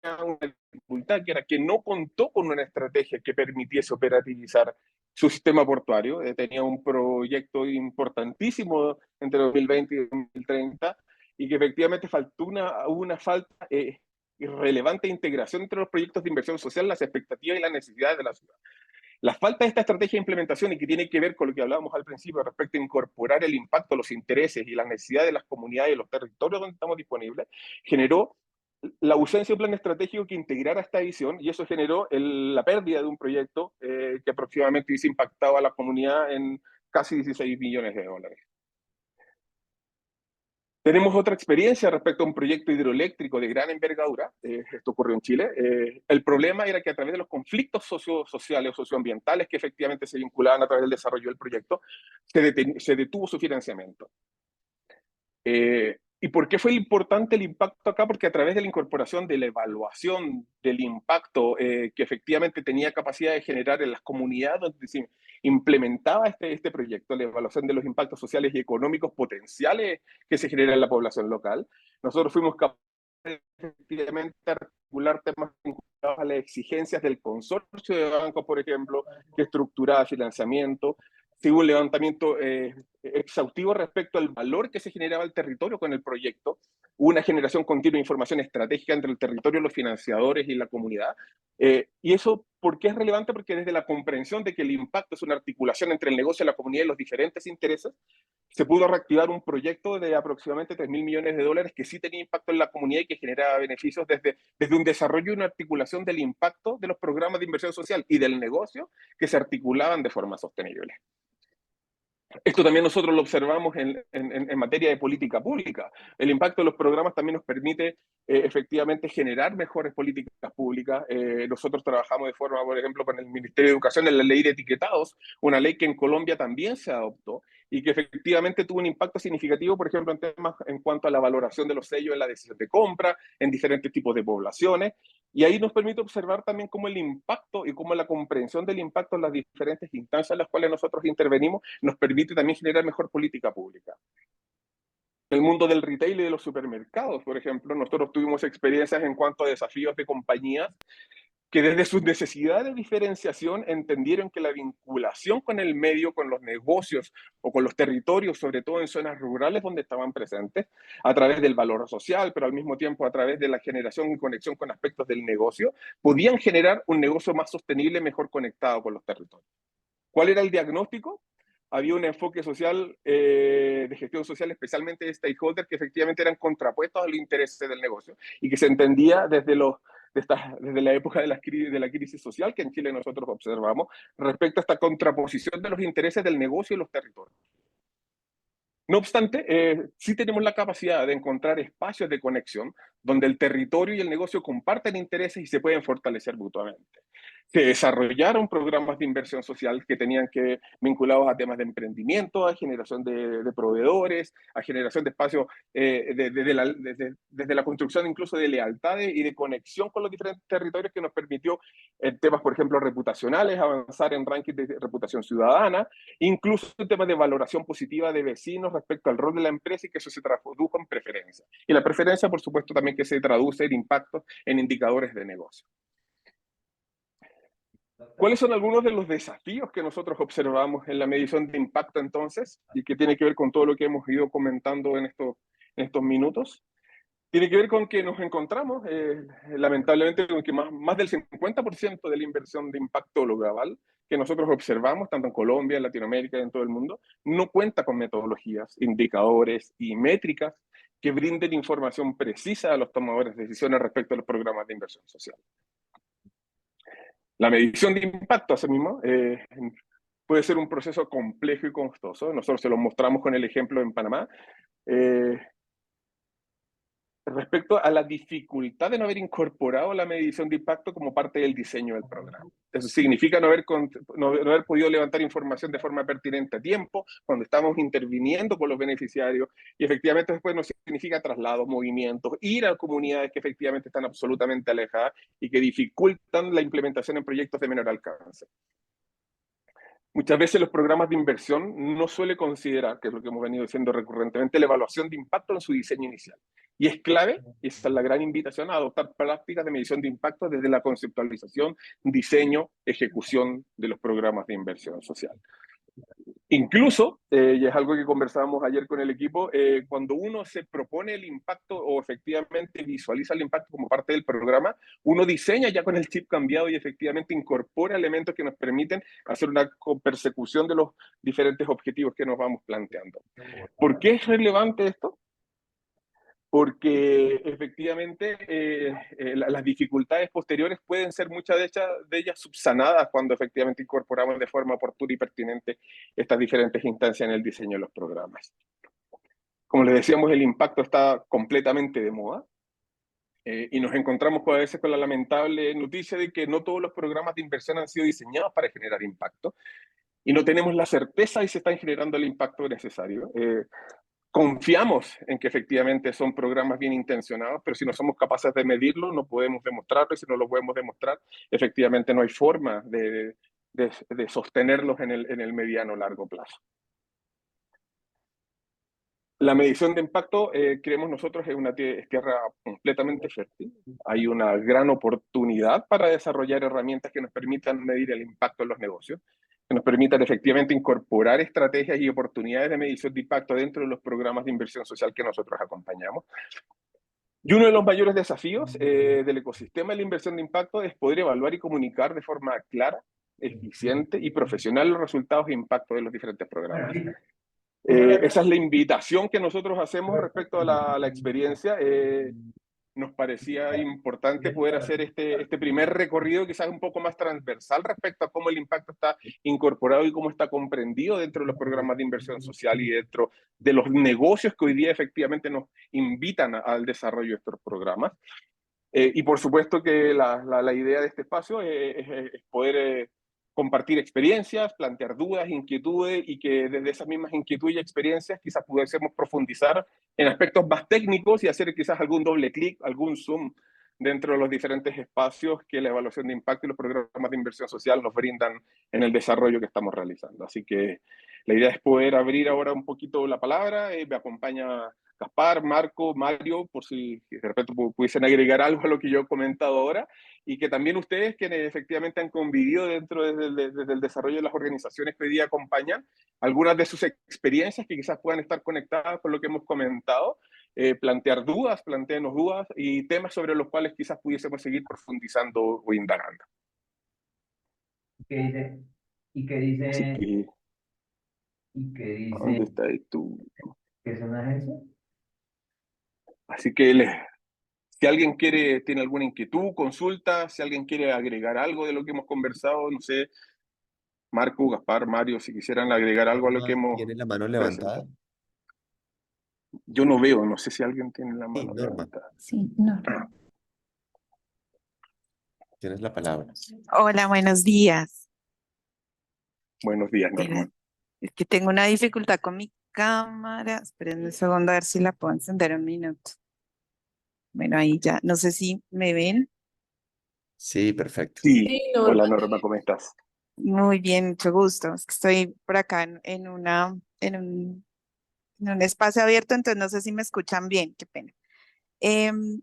una dificultad que era que no contó con una estrategia que permitiese operativizar su sistema portuario. Tenía un proyecto importantísimo entre 2020 y 2030 y que efectivamente faltó una falta irrelevante de integración entre los proyectos de inversión social, las expectativas y las necesidades de la ciudad. La falta de esta estrategia de implementación y que tiene que ver con lo que hablábamos al principio respecto a incorporar el impacto, los intereses y las necesidades de las comunidades y los territorios donde estamos disponibles, generó la ausencia de un plan estratégico que integrara esta visión y eso generó la pérdida de un proyecto que aproximadamente hubiese impactado a la comunidad en casi 16 millones de dólares. Tenemos otra experiencia respecto a un proyecto hidroeléctrico de gran envergadura, esto ocurrió en Chile. El problema era que a través de los conflictos sociales o socioambientales que efectivamente se vinculaban a través del desarrollo del proyecto, se detuvo su financiamiento. ¿Y por qué fue importante el impacto acá? Porque a través de la incorporación de la evaluación del impacto que efectivamente tenía capacidad de generar en las comunidades donde se implementaba este proyecto, la evaluación de los impactos sociales y económicos potenciales que se generan en la población local, nosotros fuimos capaces de efectivamente articular temas vinculados a las exigencias del consorcio de bancos, por ejemplo, que estructuraba financiamiento. Se hubo un levantamiento exhaustivo respecto al valor que se generaba el territorio con el proyecto, hubo una generación continua de información estratégica entre el territorio, los financiadores y la comunidad. Y eso, ¿por qué es relevante? Porque desde la comprensión de que el impacto es una articulación entre el negocio, la comunidad y los diferentes intereses, se pudo reactivar un proyecto de aproximadamente 3.000 millones de dólares que sí tenía impacto en la comunidad y que generaba beneficios desde un desarrollo y una articulación del impacto de los programas de inversión social y del negocio que se articulaban de forma sostenible. Esto también nosotros lo observamos en materia de política pública. El impacto de los programas también nos permite efectivamente generar mejores políticas públicas. Nosotros trabajamos de forma, por ejemplo, con el Ministerio de Educación en la ley de etiquetados, una ley que en Colombia también se adoptó y que efectivamente tuvo un impacto significativo, por ejemplo, en temas en cuanto a la valoración de los sellos en la decisión de compra, en diferentes tipos de poblaciones. Y ahí nos permite observar también cómo el impacto y cómo la comprensión del impacto en las diferentes instancias en las cuales nosotros intervenimos nos permite también generar mejor política pública. En el mundo del retail y de los supermercados, por ejemplo, nosotros tuvimos experiencias en cuanto a desafíos de compañías que desde sus necesidades de diferenciación entendieron que la vinculación con el medio, con los negocios o con los territorios, sobre todo en zonas rurales donde estaban presentes, a través del valor social, pero al mismo tiempo a través de la generación y conexión con aspectos del negocio, podían generar un negocio más sostenible, mejor conectado con los territorios. ¿Cuál era el diagnóstico? había un enfoque social, de gestión social, especialmente de stakeholders, que efectivamente eran contrapuestos a los intereses del negocio y que se entendía desde la época de la crisis social que en Chile nosotros observamos respecto a esta contraposición de los intereses del negocio y los territorios. No obstante, sí tenemos la capacidad de encontrar espacios de conexión donde el territorio y el negocio comparten intereses y se pueden fortalecer mutuamente. Se desarrollaron programas de inversión social que tenían que vinculados a temas de emprendimiento, a generación de proveedores, a generación de espacios, desde la construcción incluso de lealtades y de conexión con los diferentes territorios, que nos permitió en temas, por ejemplo, reputacionales, avanzar en rankings de reputación ciudadana, incluso en temas de valoración positiva de vecinos respecto al rol de la empresa, y que eso se tradujo en preferencia. Y la preferencia, por supuesto, también que se traduce en impacto en indicadores de negocio. ¿Cuáles son algunos de los desafíos que nosotros observamos en la medición de impacto entonces, y que tiene que ver con todo lo que hemos ido comentando en estos minutos? Tiene que ver con que nos encontramos, lamentablemente, con que más del 50% de la inversión de impacto global que nosotros observamos, tanto en Colombia, en Latinoamérica y en todo el mundo, no cuenta con metodologías, indicadores y métricas que brinden información precisa a los tomadores de decisiones respecto a los programas de inversión social. La medición de impacto, asimismo, puede ser un proceso complejo y costoso. Nosotros se lo mostramos con el ejemplo en Panamá. Respecto a la dificultad de no haber incorporado la medición de impacto como parte del diseño del programa. Eso significa no haber podido levantar información de forma pertinente a tiempo, cuando estamos interviniendo con los beneficiarios, y efectivamente después no significa traslados, movimientos, ir a comunidades que efectivamente están absolutamente alejadas y que dificultan la implementación en proyectos de menor alcance. Muchas veces los programas de inversión no suelen considerar, que es lo que hemos venido diciendo recurrentemente, la evaluación de impacto en su diseño inicial. Y es clave, y esa es la gran invitación, a adoptar prácticas de medición de impacto desde la conceptualización, diseño, ejecución de los programas de inversión social. Incluso, y es algo que conversábamos ayer con el equipo, cuando uno se propone el impacto o efectivamente visualiza el impacto como parte del programa, uno diseña ya con el chip cambiado y efectivamente incorpora elementos que nos permiten hacer una persecución de los diferentes objetivos que nos vamos planteando. ¿Por qué es relevante esto? Porque efectivamente las dificultades posteriores pueden ser muchas de ellas subsanadas cuando efectivamente incorporamos de forma oportuna y pertinente estas diferentes instancias en el diseño de los programas. Como les decíamos, el impacto está completamente de moda, y nos encontramos a veces con la lamentable noticia de que no todos los programas de inversión han sido diseñados para generar impacto, y no tenemos la certeza de si están generando el impacto necesario. Confiamos en que efectivamente son programas bien intencionados, pero si no somos capaces de medirlo, no podemos demostrarlo, y si no lo podemos demostrar, efectivamente no hay forma de sostenerlos en el mediano o largo plazo. La medición de impacto, creemos nosotros, es tierra completamente fértil. Hay una gran oportunidad para desarrollar herramientas que nos permitan medir el impacto en los negocios, que nos permitan efectivamente incorporar estrategias y oportunidades de medición de impacto dentro de los programas de inversión social que nosotros acompañamos. Y uno de los mayores desafíos del ecosistema de la inversión de impacto es poder evaluar y comunicar de forma clara, eficiente y profesional los resultados e impacto de los diferentes programas. Esa es la invitación que nosotros hacemos respecto a la experiencia. Nos parecía importante poder hacer este primer recorrido, quizás un poco más transversal respecto a cómo el impacto está incorporado y cómo está comprendido dentro de los programas de inversión social y dentro de los negocios que hoy día efectivamente nos invitan al desarrollo de estos programas. Y por supuesto que la idea de este espacio es poder compartir experiencias, plantear dudas, inquietudes, y que desde esas mismas inquietudes y experiencias quizás pudiésemos profundizar en aspectos más técnicos y hacer quizás algún doble clic, algún zoom dentro de los diferentes espacios que la evaluación de impacto y los programas de inversión social nos brindan en el desarrollo que estamos realizando. Así que la idea es poder abrir ahora un poquito la palabra. Me acompaña Gaspar, Marco, Mario, por si de repente pudiesen agregar algo a lo que yo he comentado ahora, y que también ustedes, quienes efectivamente han convivido dentro desde el desarrollo de las organizaciones que hoy día acompañan, algunas de sus experiencias que quizás puedan estar conectadas con lo que hemos comentado, plantear dudas, plantearnos dudas y temas sobre los cuales quizás pudiésemos seguir profundizando o indagando. ¿Qué dice? ¿Y qué Así dice? que y que ¿Dónde dice está ahí tú? que es una agencia. Así que si alguien tiene alguna inquietud, consulta, si alguien quiere agregar algo de lo que hemos conversado, no sé, Marco, Gaspar, Mario, si quisieran agregar algo a lo que Norma hemos tiene la mano levantada. presentado. Yo no veo, no sé si alguien tiene la Sí, mano Norma, levantada. Sí, no. tienes la palabra. Hola, buenos días. Buenos días, Espera, Norma. es que tengo una dificultad con mi cámara. Esperen un segundo a ver si la puedo encender un minuto. Bueno, ahí ya. No sé si me ven. Sí, perfecto. Sí, Sí, hola Norma. Norma, ¿cómo estás? Muy bien, mucho gusto. Es que estoy por acá en un espacio abierto, entonces no sé si me escuchan bien. Qué pena.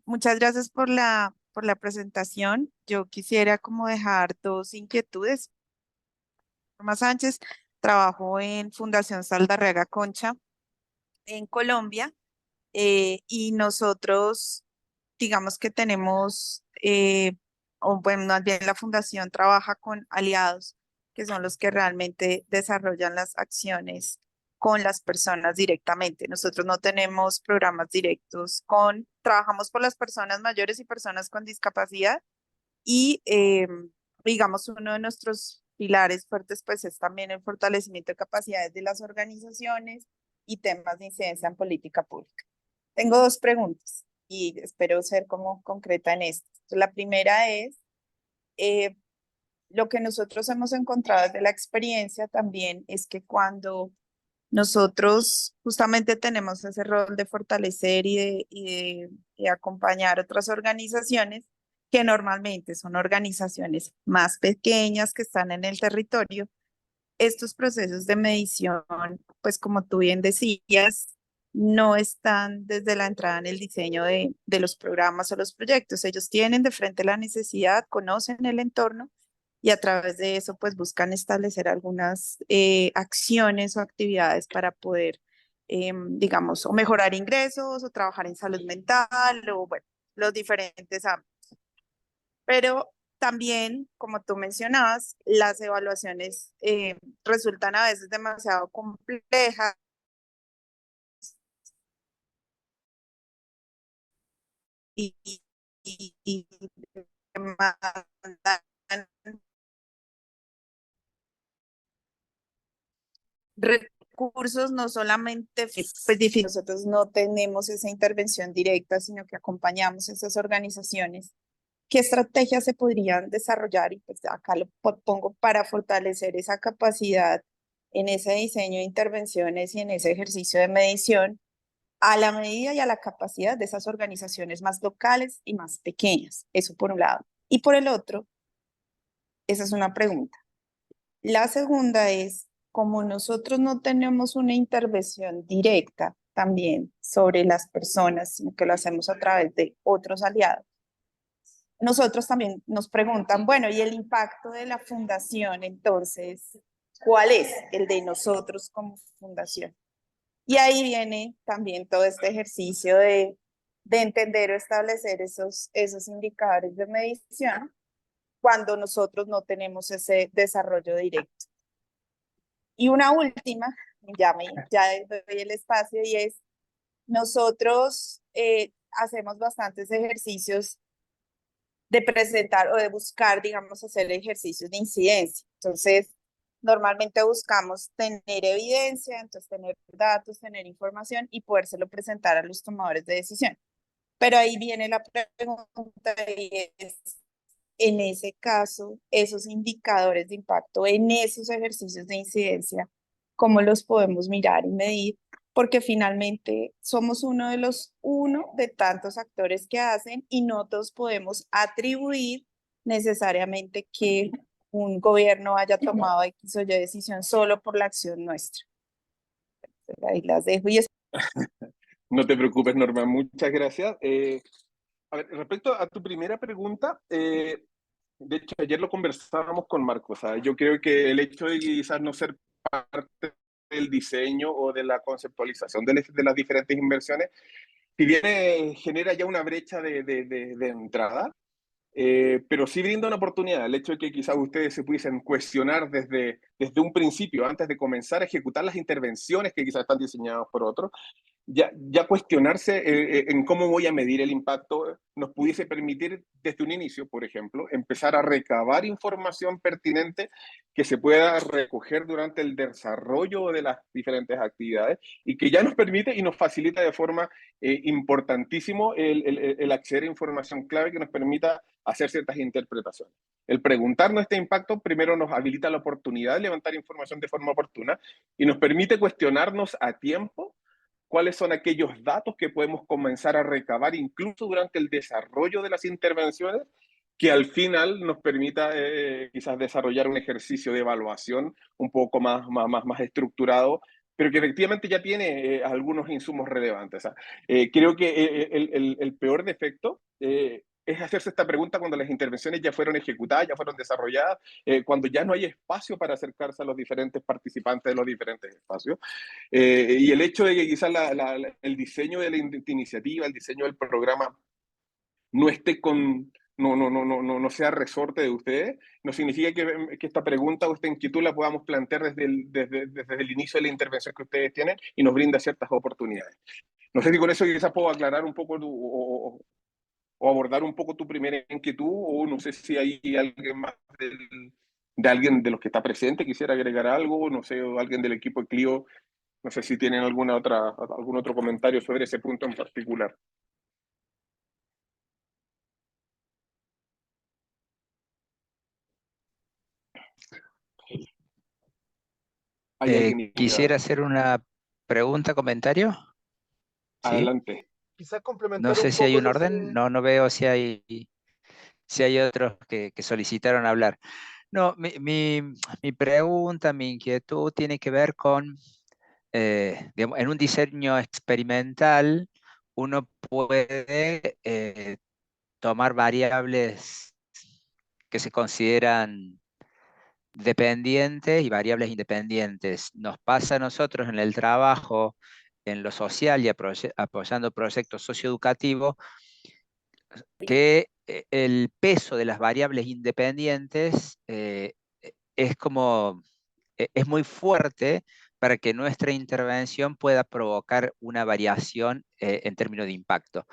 Muchas gracias por la presentación. Yo quisiera como dejar dos inquietudes. Norma Sánchez, trabajo en Fundación Saldarriaga Concha en Colombia, y nosotros, digamos que tenemos, o bueno, más bien la fundación trabaja con aliados, que son los que realmente desarrollan las acciones con las personas directamente. Nosotros no tenemos programas directos trabajamos por las personas mayores y personas con discapacidad y digamos, uno de nuestros pilares fuertes pues es también el fortalecimiento de capacidades de las organizaciones y temas de incidencia en política pública. Tengo dos preguntas y espero ser como concreta en esto. La primera es, eh, lo que nosotros hemos encontrado desde la experiencia también es que cuando nosotros justamente tenemos ese rol de fortalecer y de acompañar otras organizaciones que normalmente son organizaciones más pequeñas que están en el territorio. Estos procesos de medición, pues como tú bien decías, no están desde la entrada en el diseño de los programas o los proyectos. Ellos tienen de frente la necesidad, conocen el entorno y a través de eso pues buscan establecer algunas acciones o actividades para poder, digamos, o mejorar ingresos o trabajar en salud mental o bueno, los diferentes ámbitos. Pero también, como tú mencionabas, las evaluaciones resultan a veces demasiado complejas y demandan recursos, no solamente, pues difícil, nosotros no tenemos esa intervención directa, sino que acompañamos esas organizaciones. ¿Qué estrategias se podrían desarrollar? Y pues acá lo pongo para fortalecer esa capacidad en ese diseño de intervenciones y en ese ejercicio de medición a la medida y a la capacidad de esas organizaciones más locales y más pequeñas. Eso por un lado. Y por el otro, esa es una pregunta. La segunda es, como nosotros no tenemos una intervención directa también sobre las personas, sino que lo hacemos a través de otros aliados, nosotros también nos preguntan, bueno, ¿y el impacto de la fundación entonces cuál es el de nosotros como fundación? Y ahí viene también todo este ejercicio de entender o establecer esos indicadores de medición cuando nosotros no tenemos ese desarrollo directo. Y una última, ya doy el espacio, y es, nosotros hacemos bastantes ejercicios de presentar o de buscar, digamos, hacer ejercicios de incidencia. Entonces, normalmente buscamos tener evidencia, entonces tener datos, tener información y podérselo presentar a los tomadores de decisión. Pero ahí viene la pregunta y es, en ese caso, esos indicadores de impacto, en esos ejercicios de incidencia, ¿cómo los podemos mirar y medir? Porque finalmente somos uno de tantos actores que hacen y no todos podemos atribuir necesariamente que un gobierno haya tomado X o Y decisión solo por la acción nuestra. Ahí las dejo y No te preocupes, Norma, muchas gracias. A ver, respecto a tu primera pregunta, de hecho, ayer lo conversábamos con Marco. O sea, yo creo que el hecho de quizás no ser parte del diseño o de la conceptualización de las diferentes inversiones, si bien genera ya una brecha de entrada, pero sí brinda una oportunidad. El hecho de que quizás ustedes se pudiesen cuestionar desde un principio, antes de comenzar a ejecutar las intervenciones que quizás están diseñadas por otros, ya cuestionarse en cómo voy a medir el impacto nos pudiese permitir desde un inicio, por ejemplo, empezar a recabar información pertinente que se pueda recoger durante el desarrollo de las diferentes actividades y que ya nos permite y nos facilita de forma importantísimo el acceder a información clave que nos permita hacer ciertas interpretaciones. El preguntarnos este impacto primero nos habilita la oportunidad de levantar información de forma oportuna y nos permite cuestionarnos a tiempo cuáles son aquellos datos que podemos comenzar a recabar incluso durante el desarrollo de las intervenciones que al final nos permita quizás desarrollar un ejercicio de evaluación un poco más estructurado, pero que efectivamente ya tiene algunos insumos relevantes. O sea, creo que el peor defecto es hacerse esta pregunta cuando las intervenciones ya fueron ejecutadas, ya fueron desarrolladas, cuando ya no hay espacio para acercarse a los diferentes participantes de los diferentes espacios. Y el hecho de que quizás el diseño de la iniciativa, el diseño del programa no esté no sea resorte de ustedes, no significa que esta pregunta o esta inquietud la podamos plantear desde el inicio de la intervención que ustedes tienen y nos brinda ciertas oportunidades. No sé si con eso quizás puedo aclarar un poco o abordar un poco tu primera inquietud, o no sé si hay alguien más de alguien de los que está presente quisiera agregar algo, no sé, o alguien del equipo de Clio, no sé si tienen algún otro comentario sobre ese punto en particular. ¿Hay alguien Quisiera hacer una pregunta, comentario. ¿Sí? adelante? Quizás No complementar sé un si hay poco un orden, no veo si hay otros que solicitaron hablar. No, mi pregunta, mi inquietud tiene que ver con, digamos, en un diseño experimental, uno puede tomar variables que se consideran dependientes y variables independientes. Nos pasa a nosotros en el trabajo, en lo social y apoyando proyectos socioeducativos, que el peso de las variables independientes es como, es muy fuerte para que nuestra intervención pueda provocar una variación en términos de impacto.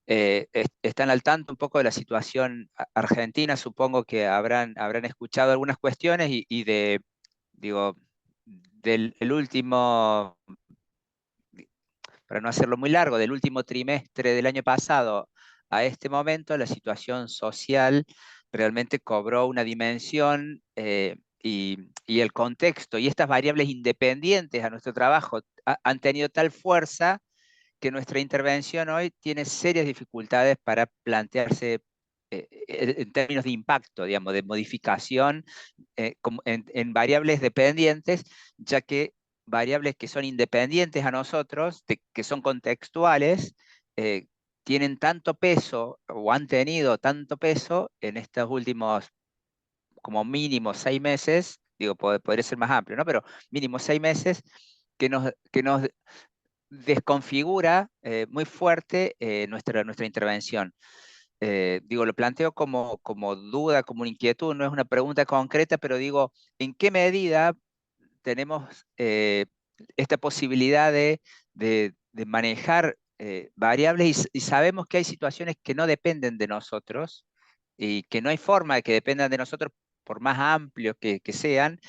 Están al tanto un poco de la situación argentina, supongo que habrán escuchado algunas cuestiones y digo, del último, para no hacerlo muy largo, del último trimestre del año pasado a este momento, la situación social realmente cobró una dimensión y el contexto y estas variables independientes a nuestro trabajo han tenido tal fuerza que nuestra intervención hoy tiene serias dificultades para plantearse en términos de impacto, digamos, de modificación en variables dependientes, ya que variables que son independientes a nosotros, que son contextuales, eh, tienen tanto peso o han tenido tanto peso en estos últimos como mínimo 6 meses, digo, podría ser más amplio, ¿no? Pero mínimo 6 meses, que nos desconfigura muy fuerte nuestra intervención. Digo, lo planteo como duda, como una inquietud, no es una pregunta concreta, pero digo, ¿en qué medida tenemos esta posibilidad de manejar variables y sabemos que hay situaciones que no dependen de nosotros y que no hay forma de que dependan de nosotros por más amplios que sean,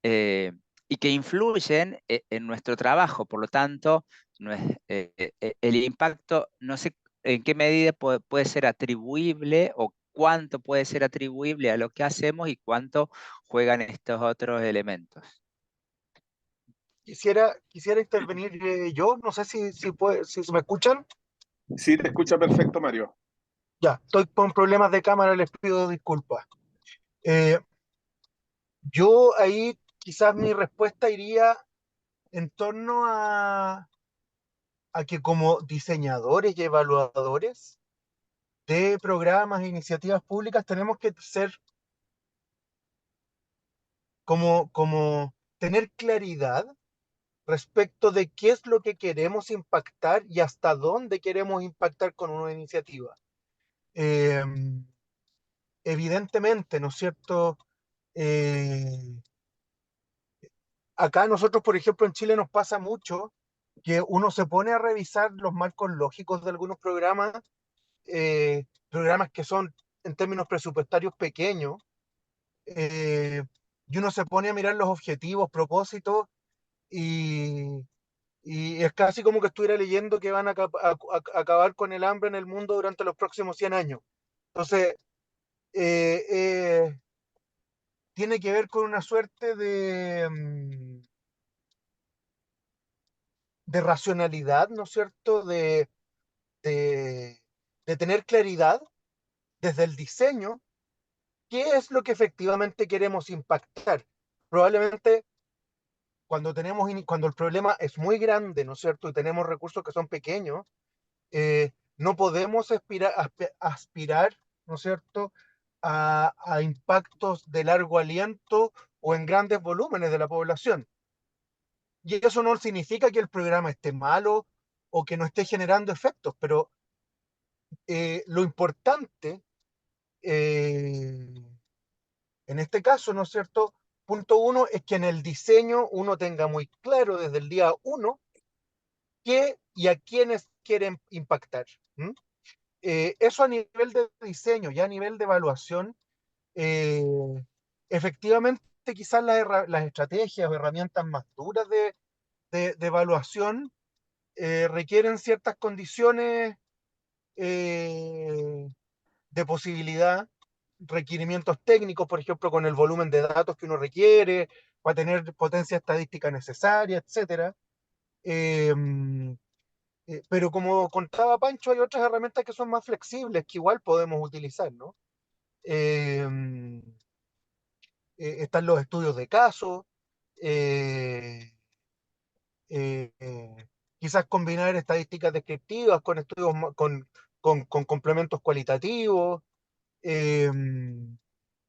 eh, y que influyen en nuestro trabajo. Por lo tanto, el impacto, no sé en qué medida puede ser atribuible o cuánto puede ser atribuible a lo que hacemos y cuánto juegan estos otros elementos. quisiera intervenir yo, no sé si se me escuchan. Sí, te escucha perfecto, Mario. Ya, estoy con problemas de cámara, les pido disculpas. Eh, yo ahí quizás mi respuesta iría en torno a que como diseñadores y evaluadores de programas e iniciativas públicas tenemos que ser como tener claridad respecto de qué es lo que queremos impactar y hasta dónde queremos impactar con una iniciativa. Eh, evidentemente, ¿no es cierto? Acá nosotros, por ejemplo, en Chile nos pasa mucho que uno se pone a revisar los marcos lógicos de algunos programas que son en términos presupuestarios pequeños, eh, y uno se pone a mirar los objetivos, propósitos, y, y es casi como que estuviera leyendo que van a acabar con el hambre en el mundo durante los próximos 100 años. Entonces, eh, eh, tiene que ver con una suerte de racionalidad, ¿no es cierto? De, de tener claridad desde el diseño, qué es lo que efectivamente queremos impactar. Probablemente cuando el problema es muy grande, ¿no es cierto? Y tenemos recursos que son pequeños, no podemos aspirar, ¿no es cierto?, a impactos de largo aliento o en grandes volúmenes de la población. Y eso no significa que el programa esté malo o que no esté generando efectos, pero lo importante eh, en este caso, ¿no es cierto? Punto uno es que en el diseño uno tenga muy claro desde el día uno qué y a quiénes quieren impactar. ¿M? Eso a nivel de diseño y a nivel de evaluación, eh, efectivamente quizás las estrategias o herramientas más duras de evaluación requieren ciertas condiciones eh, de posibilidad, requerimientos técnicos, por ejemplo, con el volumen de datos que uno requiere, para tener potencia estadística necesaria, etcétera. Eh, pero como contaba Pancho, hay otras herramientas que son más flexibles, que igual podemos utilizar, ¿no? Eh, están los estudios de caso, eh, eh, eh, quizás combinar estadísticas descriptivas con estudios con complementos cualitativos. Eh,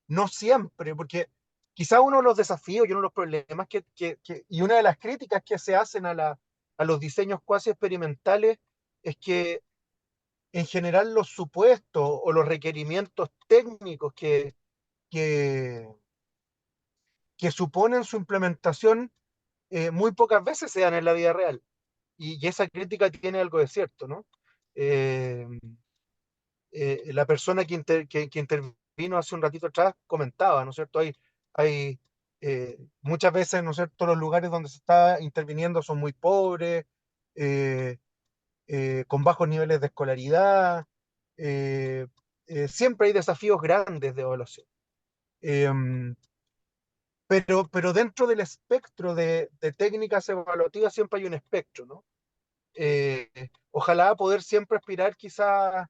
no siempre, porque quizá uno de los desafíos y uno de los problemas y una de las críticas que se hacen a los diseños cuasi experimentales es que en general los supuestos o los requerimientos técnicos que, que suponen su implementación muy pocas veces se dan en la vida real. Y esa crítica tiene algo de cierto, ¿no? Eh, la persona que intervino hace un ratito atrás comentaba, ¿no es cierto? Hay muchas veces, ¿no es cierto?, los lugares donde se está interviniendo son muy pobres, eh, con bajos niveles de escolaridad, eh, siempre hay desafíos grandes de evaluación. Pero dentro del espectro de técnicas evaluativas siempre hay un espectro, ¿no? Ojalá poder siempre aspirar quizás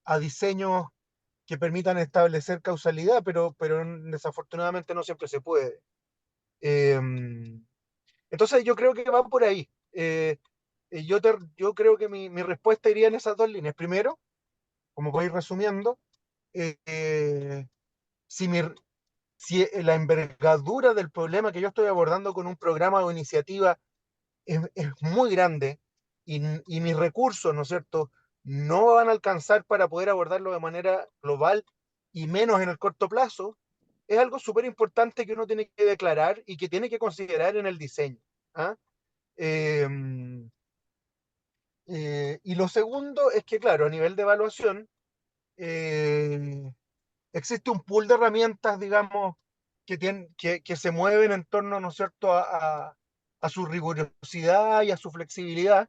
a diseños que permitan establecer causalidad, pero desafortunadamente no siempre se puede. Eh, entonces yo creo que va por ahí. Yo creo que mi respuesta iría en esas dos líneas. Primero, como voy resumiendo, eh, si, mi, si la envergadura del problema que yo estoy abordando con un programa o iniciativa es muy grande y mis recursos, ¿no es cierto?, no van a alcanzar para poder abordarlo de manera global y menos en el corto plazo, es algo súper importante que uno tiene que declarar y que tiene que considerar en el diseño. ¿Ah? Eh, y lo segundo es que, claro, a nivel de evaluación, eh, existe un pool de herramientas, digamos, que se mueven en torno, ¿no es cierto?, a su rigurosidad y a su flexibilidad,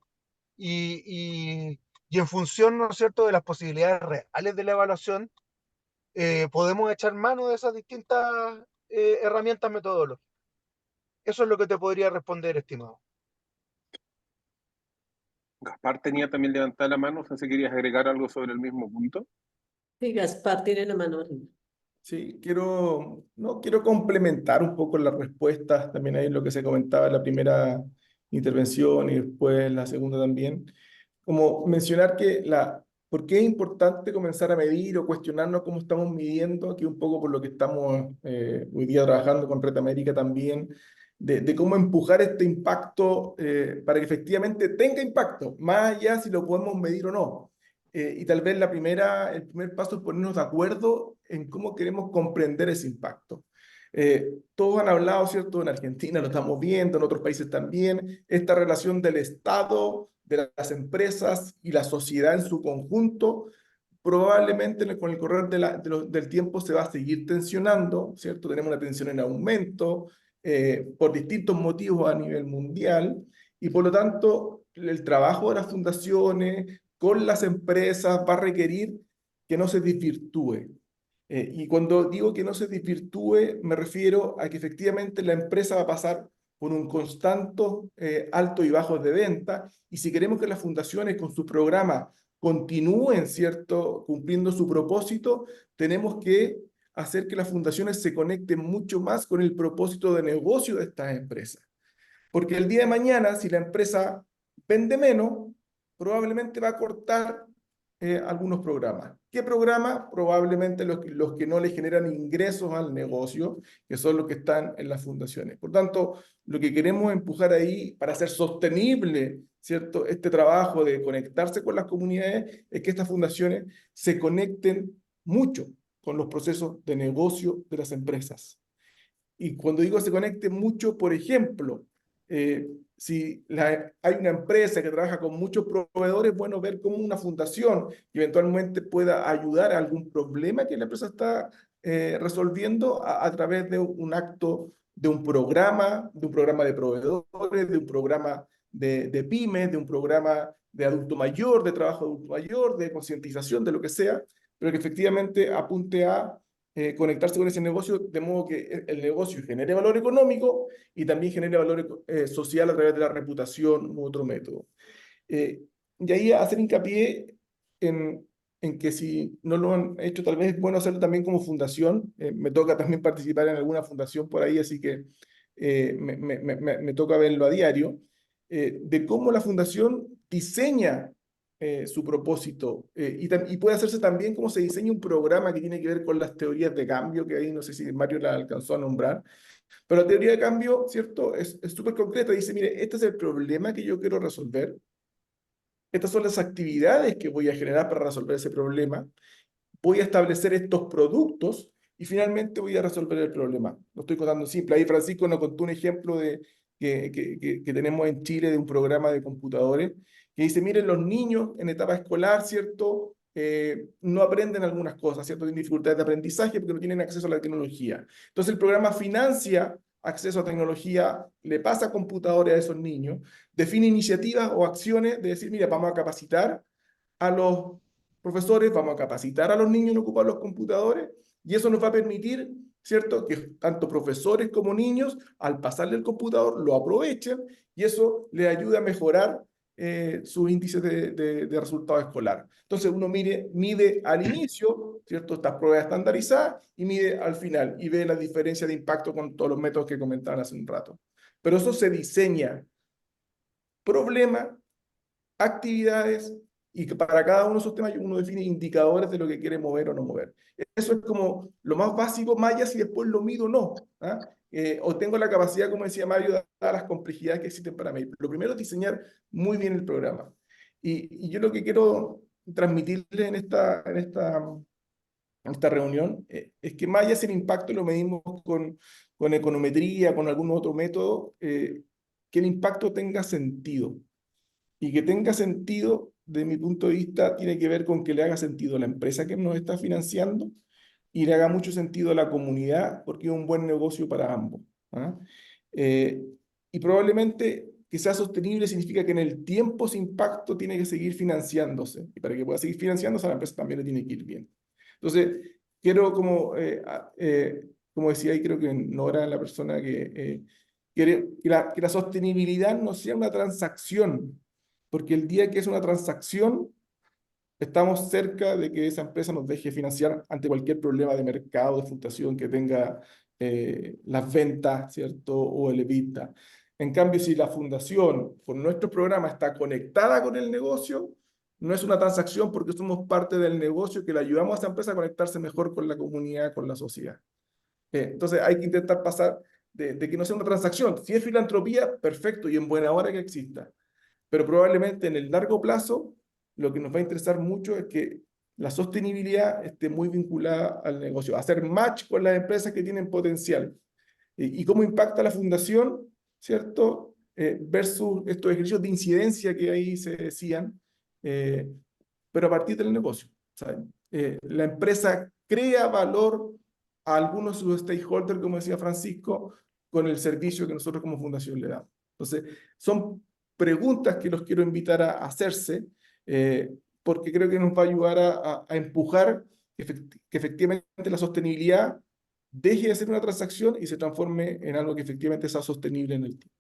y, y, y en función, ¿no es cierto?, de las posibilidades reales de la evaluación, podemos echar mano de esas distintas herramientas metodológicas. Eso es lo que te podría responder, estimado. Gaspar tenía también levantada la mano, no sé si querías agregar algo sobre el mismo punto. Sí, Gaspar tiene la mano arriba. Sí, quiero complementar un poco las respuestas, también ahí lo que se comentaba en la primera intervención y después en la segunda también. Como mencionar ¿por qué es importante comenzar a medir o cuestionarnos cómo estamos midiendo? Aquí un poco por lo que estamos hoy día trabajando con Red América también, de cómo empujar este impacto para que efectivamente tenga impacto, más allá si lo podemos medir o no. y tal vez el primer paso es ponernos de acuerdo en cómo queremos comprender ese impacto. Todos han hablado, ¿cierto? En Argentina lo estamos viendo, en otros países también, esta relación del Estado, de las empresas y la sociedad en su conjunto, probablemente con el correr del tiempo se va a seguir tensionando, ¿cierto? Tenemos una tensión en aumento por distintos motivos a nivel mundial y por lo tanto el trabajo de las fundaciones con las empresas va a requerir que no se desvirtúe. Y cuando digo que no se desvirtúe, me refiero a que efectivamente la empresa va a pasar por un constante alto y bajo de venta, y si queremos que las fundaciones con su programa continúen, ¿cierto?, cumpliendo su propósito, tenemos que hacer que las fundaciones se conecten mucho más con el propósito de negocio de estas empresas. Porque el día de mañana, si la empresa vende menos, probablemente va a cortar algunos programas. ¿Qué programas? Probablemente los que no le generan ingresos al negocio, que son los que están en las fundaciones. Por tanto, lo que queremos empujar ahí para hacer sostenible, ¿cierto?, este trabajo de conectarse con las comunidades, es que estas fundaciones se conecten mucho con los procesos de negocio de las empresas. Y cuando digo se conecte mucho, por ejemplo, si hay una empresa que trabaja con muchos proveedores, bueno, ver cómo una fundación que eventualmente pueda ayudar a algún problema que la empresa está resolviendo a través de un acto, de un programa de proveedores, de un programa de pymes, de un programa de adulto mayor, de trabajo de adulto mayor, de concientización, de lo que sea, pero que efectivamente apunte a conectarse con ese negocio de modo que el negocio genere valor económico y también genere valor social a través de la reputación u otro método. Y ahí hacer hincapié en que si no lo han hecho, tal vez es bueno hacerlo también como fundación. Me toca también participar en alguna fundación por ahí, así que me toca verlo a diario, de cómo la fundación diseña su propósito y puede hacerse también como se diseña un programa que tiene que ver con las teorías de cambio, que ahí no sé si Mario la alcanzó a nombrar, pero la teoría de cambio, ¿cierto? Es súper concreta, dice, mire, este es el problema que yo quiero resolver, estas son las actividades que voy a generar para resolver ese problema, voy a establecer estos productos y finalmente voy a resolver el problema. Lo estoy contando simple. Ahí Francisco nos contó un ejemplo que tenemos en Chile de un programa de computadores que dice, miren, los niños en etapa escolar, ¿cierto? No aprenden algunas cosas, ¿cierto? Tienen dificultades de aprendizaje porque no tienen acceso a la tecnología. Entonces el programa financia acceso a tecnología, le pasa computadores a esos niños, define iniciativas o acciones de decir, mira, vamos a capacitar a los profesores, vamos a capacitar a los niños en ocupar los computadores y eso nos va a permitir, ¿cierto?, que tanto profesores como niños, al pasarle el computador, lo aprovechen y eso les ayuda a mejorar sus índices de resultado escolar. Entonces uno mide al inicio, ¿cierto?, estas pruebas estandarizadas y mide al final y ve la diferencia de impacto con todos los métodos que comentaban hace un rato. Pero eso se diseña problema, actividades, y que para cada uno de esos temas uno define indicadores de lo que quiere mover o no mover. Eso es como lo más básico, más allá si después lo mido o no. ¿Ah? O tengo la capacidad, como decía Mario, de dar las complejidades que existen para mí. Lo primero es diseñar muy bien el programa. Y yo lo que quiero transmitirle en esta reunión es que más allá si el impacto lo medimos con econometría, con algún otro método, que el impacto tenga sentido. Y que tenga sentido, de mi punto de vista, tiene que ver con que le haga sentido a la empresa que nos está financiando y le haga mucho sentido a la comunidad porque es un buen negocio para ambos. ¿Ah? Y probablemente que sea sostenible significa que en el tiempo ese impacto tiene que seguir financiándose. Y para que pueda seguir financiándose, a la empresa también le tiene que ir bien. Entonces, quiero como decía, y creo que Nora, la persona que la sostenibilidad no sea una transacción, porque el día que es una transacción, estamos cerca de que esa empresa nos deje financiar ante cualquier problema de mercado, de fluctuación que tenga las ventas, ¿cierto? O el EBITDA. En cambio, si la fundación con nuestro programa está conectada con el negocio, no es una transacción porque somos parte del negocio que le ayudamos a esa empresa a conectarse mejor con la comunidad, con la sociedad. Entonces hay que intentar pasar de que no sea una transacción. Si es filantropía, perfecto y en buena hora que exista. Pero probablemente en el largo plazo lo que nos va a interesar mucho es que la sostenibilidad esté muy vinculada al negocio, hacer match con las empresas que tienen potencial. Y cómo impacta la fundación, ¿cierto? Versus estos ejercicios de incidencia que ahí se decían, eh, pero a partir del negocio, ¿saben? La empresa crea valor a algunos de sus stakeholders, como decía Francisco, con el servicio que nosotros como fundación le damos. Entonces, son preguntas que los quiero invitar a hacerse, porque creo que nos va a ayudar a empujar que efectivamente la sostenibilidad deje de ser una transacción y se transforme en algo que efectivamente sea sostenible en el tiempo.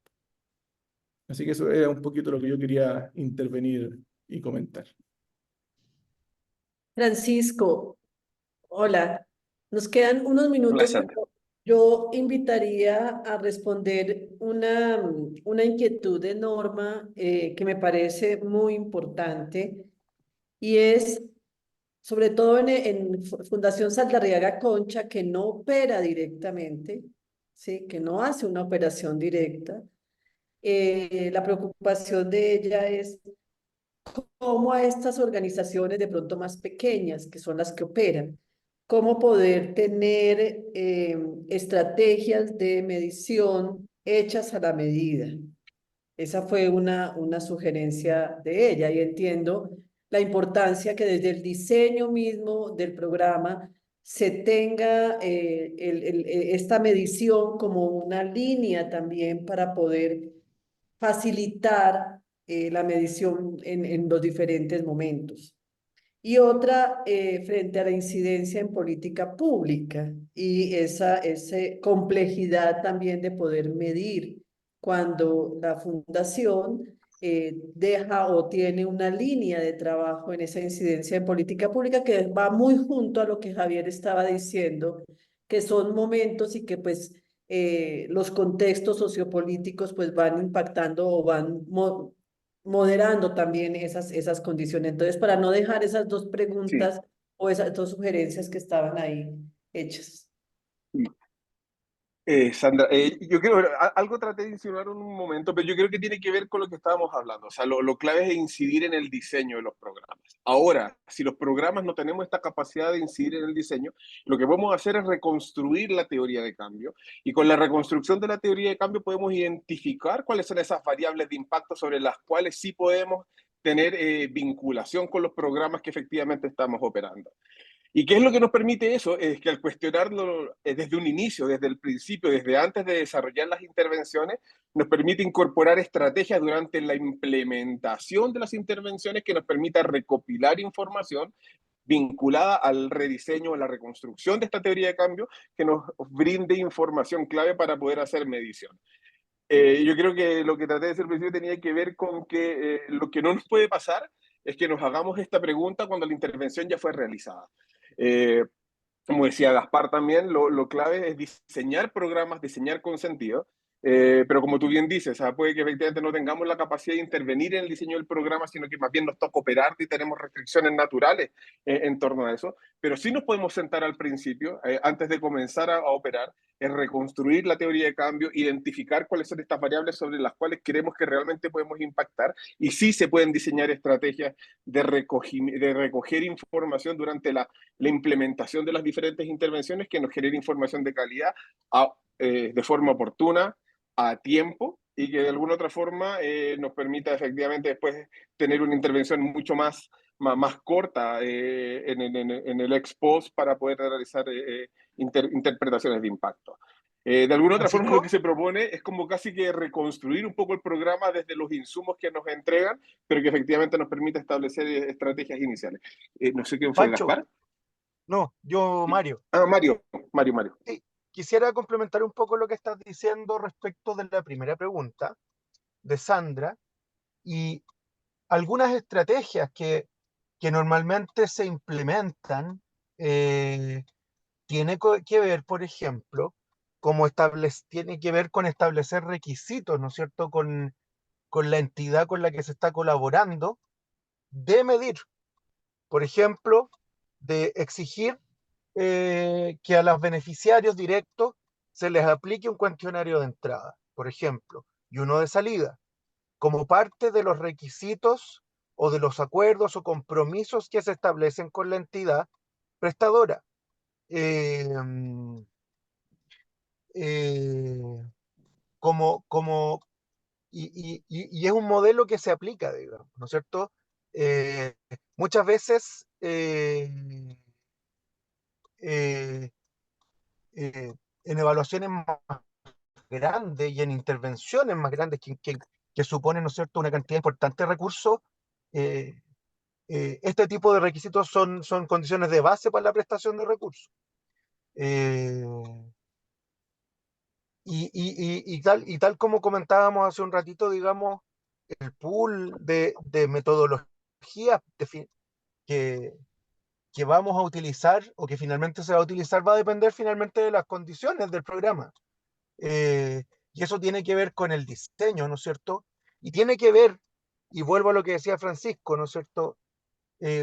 Así que eso era un poquito lo que yo quería intervenir y comentar. Francisco, hola. Nos quedan unos Hola, minutos, Sandra. pero yo invitaría a responder una inquietud de Norma que me parece muy importante y es, sobre todo en Fundación Saldarriaga Concha, que no opera directamente, ¿sí? Que no hace una operación directa. La preocupación de ella es cómo a estas organizaciones de pronto más pequeñas, que son las que operan, cómo poder tener estrategias de medición hechas a la medida. Esa fue una sugerencia de ella y entiendo la importancia que desde el diseño mismo del programa se tenga esta medición como una línea también para poder facilitar la medición en los diferentes momentos. Y otra frente a la incidencia en política pública y esa complejidad también de poder medir cuando la fundación deja o tiene una línea de trabajo en esa incidencia en política pública que va muy junto a lo que Javier estaba diciendo, que son momentos y que pues los contextos sociopolíticos pues van impactando o van moderando también esas condiciones. Entonces, para no dejar esas dos Sí. preguntas o esas dos sugerencias que estaban ahí hechas. Sandra, yo creo, algo traté de insinuar en un momento, pero yo creo que tiene que ver con lo que estábamos hablando. O sea, lo clave es incidir en el diseño de los programas. Ahora, si los programas no tenemos esta capacidad de incidir en el diseño, lo que podemos hacer es reconstruir la teoría de cambio. Y con la reconstrucción de la teoría de cambio podemos identificar cuáles son esas variables de impacto sobre las cuales sí podemos tener vinculación con los programas que efectivamente estamos operando. ¿Y qué es lo que nos permite eso? Es que al cuestionarlo desde un inicio, desde el principio, desde antes de desarrollar las intervenciones, nos permite incorporar estrategias durante la implementación de las intervenciones que nos permita recopilar información vinculada al rediseño o la reconstrucción de esta teoría de cambio que nos brinde información clave para poder hacer medición. Yo creo que lo que traté de decir al principio tenía que ver con que lo que no nos puede pasar es que nos hagamos esta pregunta cuando la intervención ya fue realizada. Eh, Como decía Gaspar también, lo clave es diseñar programas, diseñar con sentido, pero como tú bien dices, puede que efectivamente no tengamos la capacidad de intervenir en el diseño del programa, sino que más bien nos toca operar y tenemos restricciones naturales en torno a eso, pero sí nos podemos sentar al principio, antes de comenzar a operar, es reconstruir la teoría de cambio, identificar cuáles son estas variables sobre las cuales creemos que realmente podemos impactar y sí se pueden diseñar estrategias de recoger información durante la implementación de las diferentes intervenciones que nos genere información de calidad de forma oportuna, a tiempo, y que de alguna otra forma nos permita efectivamente después tener una intervención mucho más corta en el ex post para poder realizar interpretaciones de impacto. De alguna otra forma, lo que Francisco, se propone es como casi que reconstruir un poco el programa desde los insumos que nos entregan, pero que efectivamente nos permite establecer estrategias iniciales. No sé quién fue, Pancho, Gaspar. no, yo, Mario. Mario. Sí, quisiera complementar un poco lo que estás diciendo respecto de la primera pregunta de Sandra y algunas estrategias que normalmente se implementan. Tiene que ver, por ejemplo, tiene que ver con establecer requisitos, ¿no es cierto?, con la entidad con la que se está colaborando, de medir, por ejemplo, de exigir que a los beneficiarios directos se les aplique un cuestionario de entrada, por ejemplo, y uno de salida, como parte de los requisitos o de los acuerdos o compromisos que se establecen con la entidad prestadora. Eh, eh, como, y es un modelo que se aplica, digamos, ¿no es cierto? Muchas veces eh, en evaluaciones más grandes y en intervenciones más grandes que suponen, ¿no es cierto?, una cantidad importante de recursos, eh, este tipo de requisitos son condiciones de base para la prestación de recursos. Eh, y tal como comentábamos hace un ratito, digamos, el pool de metodologías que, que vamos a utilizar o que finalmente se va a utilizar va a depender finalmente de las condiciones del programa. Eh, y eso tiene que ver con el diseño, ¿no es cierto? Y tiene que ver, y vuelvo a lo que decía Francisco, ¿no es cierto?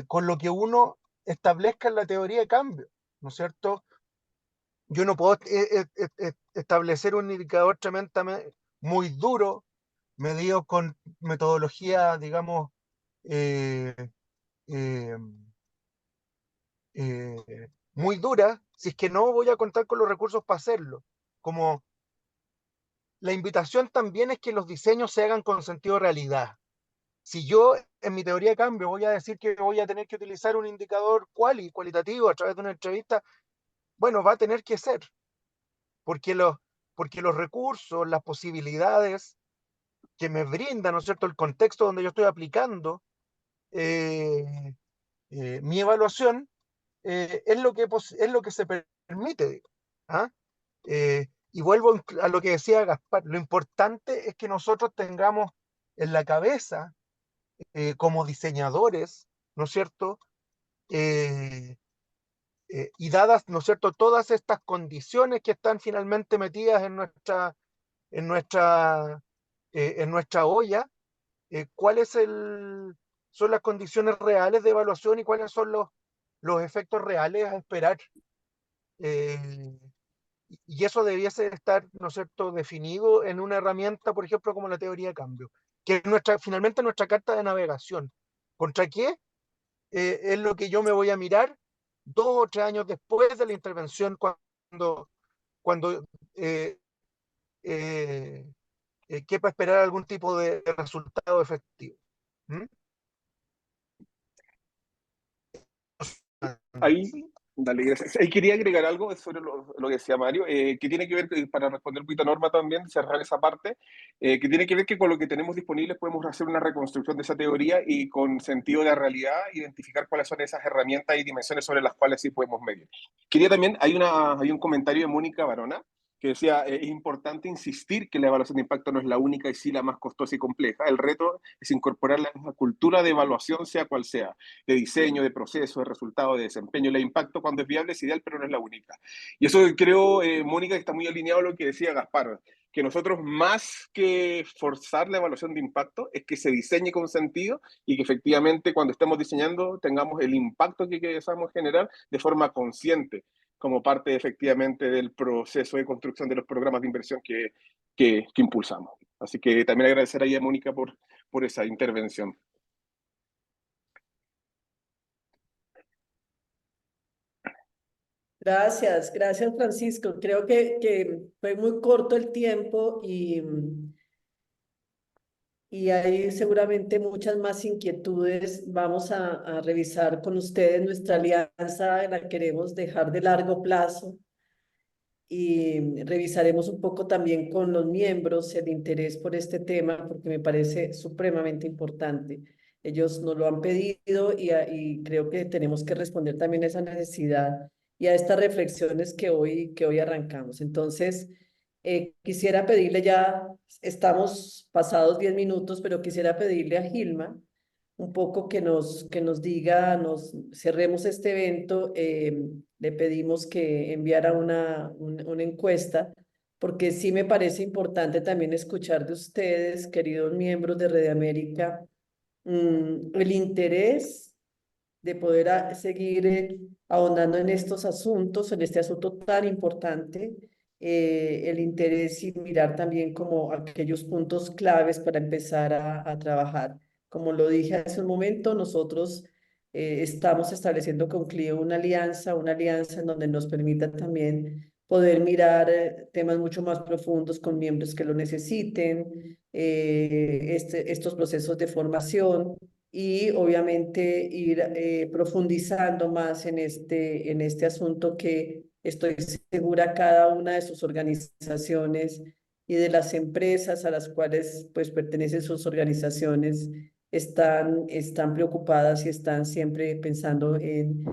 Con lo que uno establezca en la teoría de cambio, ¿no es cierto? Yo no puedo establecer un indicador tremendamente muy duro, medido con metodología, digamos, eh, eh, muy dura, si es que no voy a contar con los recursos para hacerlo. Como la invitación también es que los diseños se hagan con sentido de realidad. Si yo en mi teoría de cambio voy a decir que voy a tener que utilizar un indicador cualitativo a través de una entrevista, bueno, va a tener que ser, porque los recursos, las posibilidades que me brinda, ¿no es cierto?, el contexto donde yo estoy aplicando eh, mi evaluación, es lo que se permite, digo, ¿ah? Y vuelvo a lo que decía Gaspar, lo importante es que nosotros tengamos en la cabeza, como diseñadores, ¿no es cierto? Y dadas, ¿no es cierto?, todas estas condiciones que están finalmente metidas en nuestra, en nuestra olla, cuáles son las condiciones reales de evaluación y cuáles son los efectos reales a esperar. Eh, y eso debiese estar, ¿no es cierto?, definido en una herramienta, por ejemplo, como la teoría de cambio, que es finalmente nuestra carta de navegación. ¿Contra qué? Es lo que yo me voy a mirar 2 o 3 años después de la intervención, cuando eh, quepa esperar algún tipo de resultado efectivo. ¿Mm? Ahí, dale, gracias. Ahí quería agregar algo sobre lo que decía Mario, que tiene que ver, para responder un poquito a Norma también, cerrar esa parte, que tiene que ver que con lo que tenemos disponible podemos hacer una reconstrucción de esa teoría y con sentido de realidad identificar cuáles son esas herramientas y dimensiones sobre las cuales sí podemos medir. Quería también, hay un comentario de Mónica Barona que decía, es importante insistir que la evaluación de impacto no es la única y sí la más costosa y compleja. El reto es incorporar la cultura de evaluación, sea cual sea, de diseño, de proceso, de resultado, de desempeño. El impacto cuando es viable es ideal, pero no es la única. Y eso creo, Mónica, está muy alineado a lo que decía Gaspar, que nosotros más que forzar la evaluación de impacto es que se diseñe con sentido y que efectivamente cuando estemos diseñando tengamos el impacto que queramos generar de forma consciente como parte efectivamente del proceso de construcción de los programas de inversión que impulsamos. Así que también agradecer ahí a Mónica por esa intervención. Gracias Francisco. Creo que fue muy corto el tiempo y hay seguramente muchas más inquietudes. Vamos a revisar con ustedes nuestra alianza, la queremos dejar de largo plazo y revisaremos un poco también con los miembros el interés por este tema porque me parece supremamente importante. Ellos nos lo han pedido y creo que tenemos que responder también a esa necesidad y a estas reflexiones que hoy arrancamos. Entonces, quisiera pedirle ya, estamos pasados 10 minutos, pero quisiera pedirle a Gilma un poco que nos diga, nos cerremos este evento. Le pedimos que enviara una encuesta, porque sí me parece importante también escuchar de ustedes, queridos miembros de Red América, el interés de poder seguir ahondando en estos asuntos, en este asunto tan importante, el interés y mirar también como aquellos puntos claves para empezar a trabajar. Como lo dije hace un momento, nosotros estamos estableciendo con Clio una alianza en donde nos permita también poder mirar temas mucho más profundos con miembros que lo necesiten, estos procesos de formación y obviamente ir profundizando más en este asunto que estoy segura cada una de sus organizaciones y de las empresas a las cuales pues pertenecen sus organizaciones están preocupadas y están siempre pensando en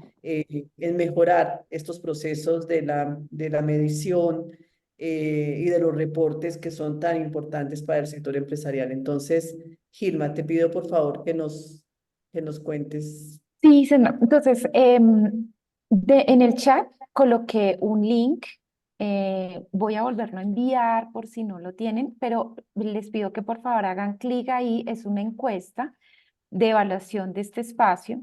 mejorar estos procesos de la medición y de los reportes que son tan importantes para el sector empresarial. Entonces, Gilma, te pido por favor que nos cuentes. Sí, entonces, en el chat coloqué un link, voy a volverlo a enviar por si no lo tienen, pero les pido que por favor hagan clic ahí, es una encuesta de evaluación de este espacio,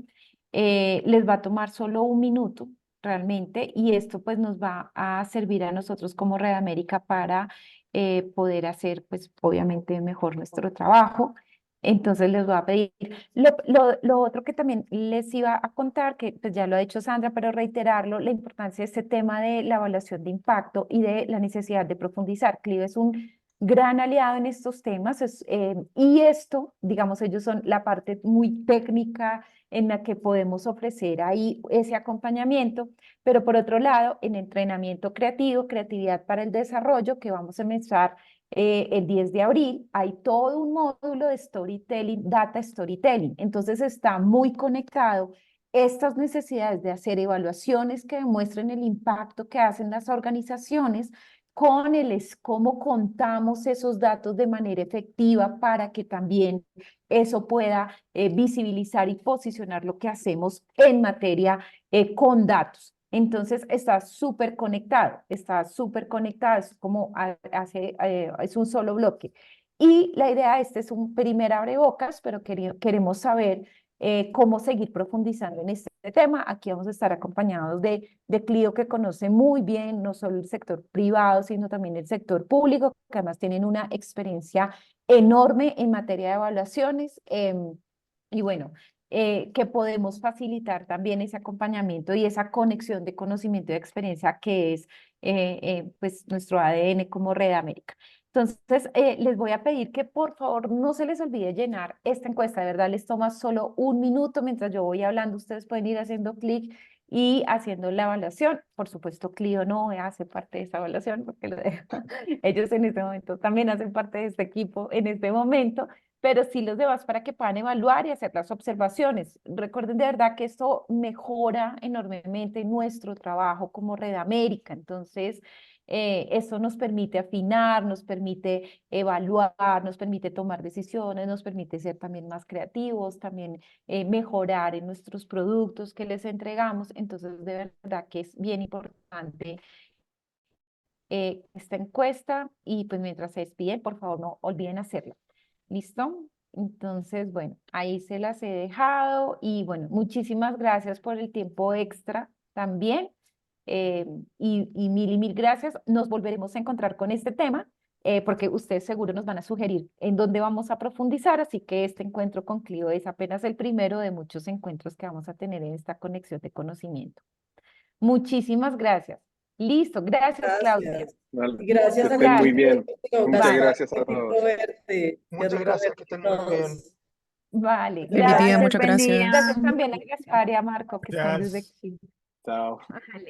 les va a tomar solo 1 minuto realmente y esto pues nos va a servir a nosotros como Red América para poder hacer pues obviamente mejor nuestro trabajo. Entonces les voy a pedir, lo otro que también les iba a contar, que pues ya lo ha dicho Sandra, pero reiterarlo, la importancia de este tema de la evaluación de impacto y de la necesidad de profundizar. Clio es un gran aliado en estos temas y esto, digamos, ellos son la parte muy técnica en la que podemos ofrecer ahí ese acompañamiento, pero por otro lado, en entrenamiento creativo, creatividad para el desarrollo, que vamos a empezar el 10 de abril, hay todo un módulo de storytelling, data storytelling. Entonces está muy conectado estas necesidades de hacer evaluaciones que demuestren el impacto que hacen las organizaciones con cómo contamos esos datos de manera efectiva para que también eso pueda visibilizar y posicionar lo que hacemos en materia con datos. Entonces está súper conectado, es como es un solo bloque. Y la idea, este es un primer abrebocas, pero queremos saber cómo seguir profundizando en este tema. Aquí vamos a estar acompañados de Clio, que conoce muy bien no solo el sector privado, sino también el sector público, que además tienen una experiencia enorme en materia de evaluaciones. Y bueno, que podemos facilitar también ese acompañamiento y esa conexión de conocimiento y de experiencia que es pues nuestro ADN como Red América. Entonces, les voy a pedir que por favor no se les olvide llenar esta encuesta, de verdad les toma solo 1 minuto mientras yo voy hablando, ustedes pueden ir haciendo clic y haciendo la evaluación. Por supuesto, Clio no hace parte de esa evaluación porque ellos en este momento también hacen parte de este equipo en este momento, pero sí los demás para que puedan evaluar y hacer las observaciones. Recuerden de verdad que esto mejora enormemente nuestro trabajo como Red América, entonces eso nos permite afinar, nos permite evaluar, nos permite tomar decisiones, nos permite ser también más creativos, también mejorar en nuestros productos que les entregamos. Entonces, de verdad que es bien importante esta encuesta y pues mientras se despiden, por favor, no olviden hacerla. ¿Listo? Entonces, bueno, ahí se las he dejado y bueno, muchísimas gracias por el tiempo extra también. Y mil gracias. Nos volveremos a encontrar con este tema porque ustedes seguro nos van a sugerir en dónde vamos a profundizar, así que este encuentro con Clio es apenas el primero de muchos encuentros que vamos a tener en esta conexión de conocimiento. Muchísimas gracias. Listo, gracias Claudia. Gracias. Vale. Gracias Que a estén muy ti. bien. Muchas Vale. gracias a Qué rico todos. verte. Muchas Qué rico gracias, verte que estén a muy bien. todos. Vale, Feliz día, gracias. muchas gracias. Gracias también a Gaspar y a Marco que están desde Gracias. aquí. Chao. Ajá.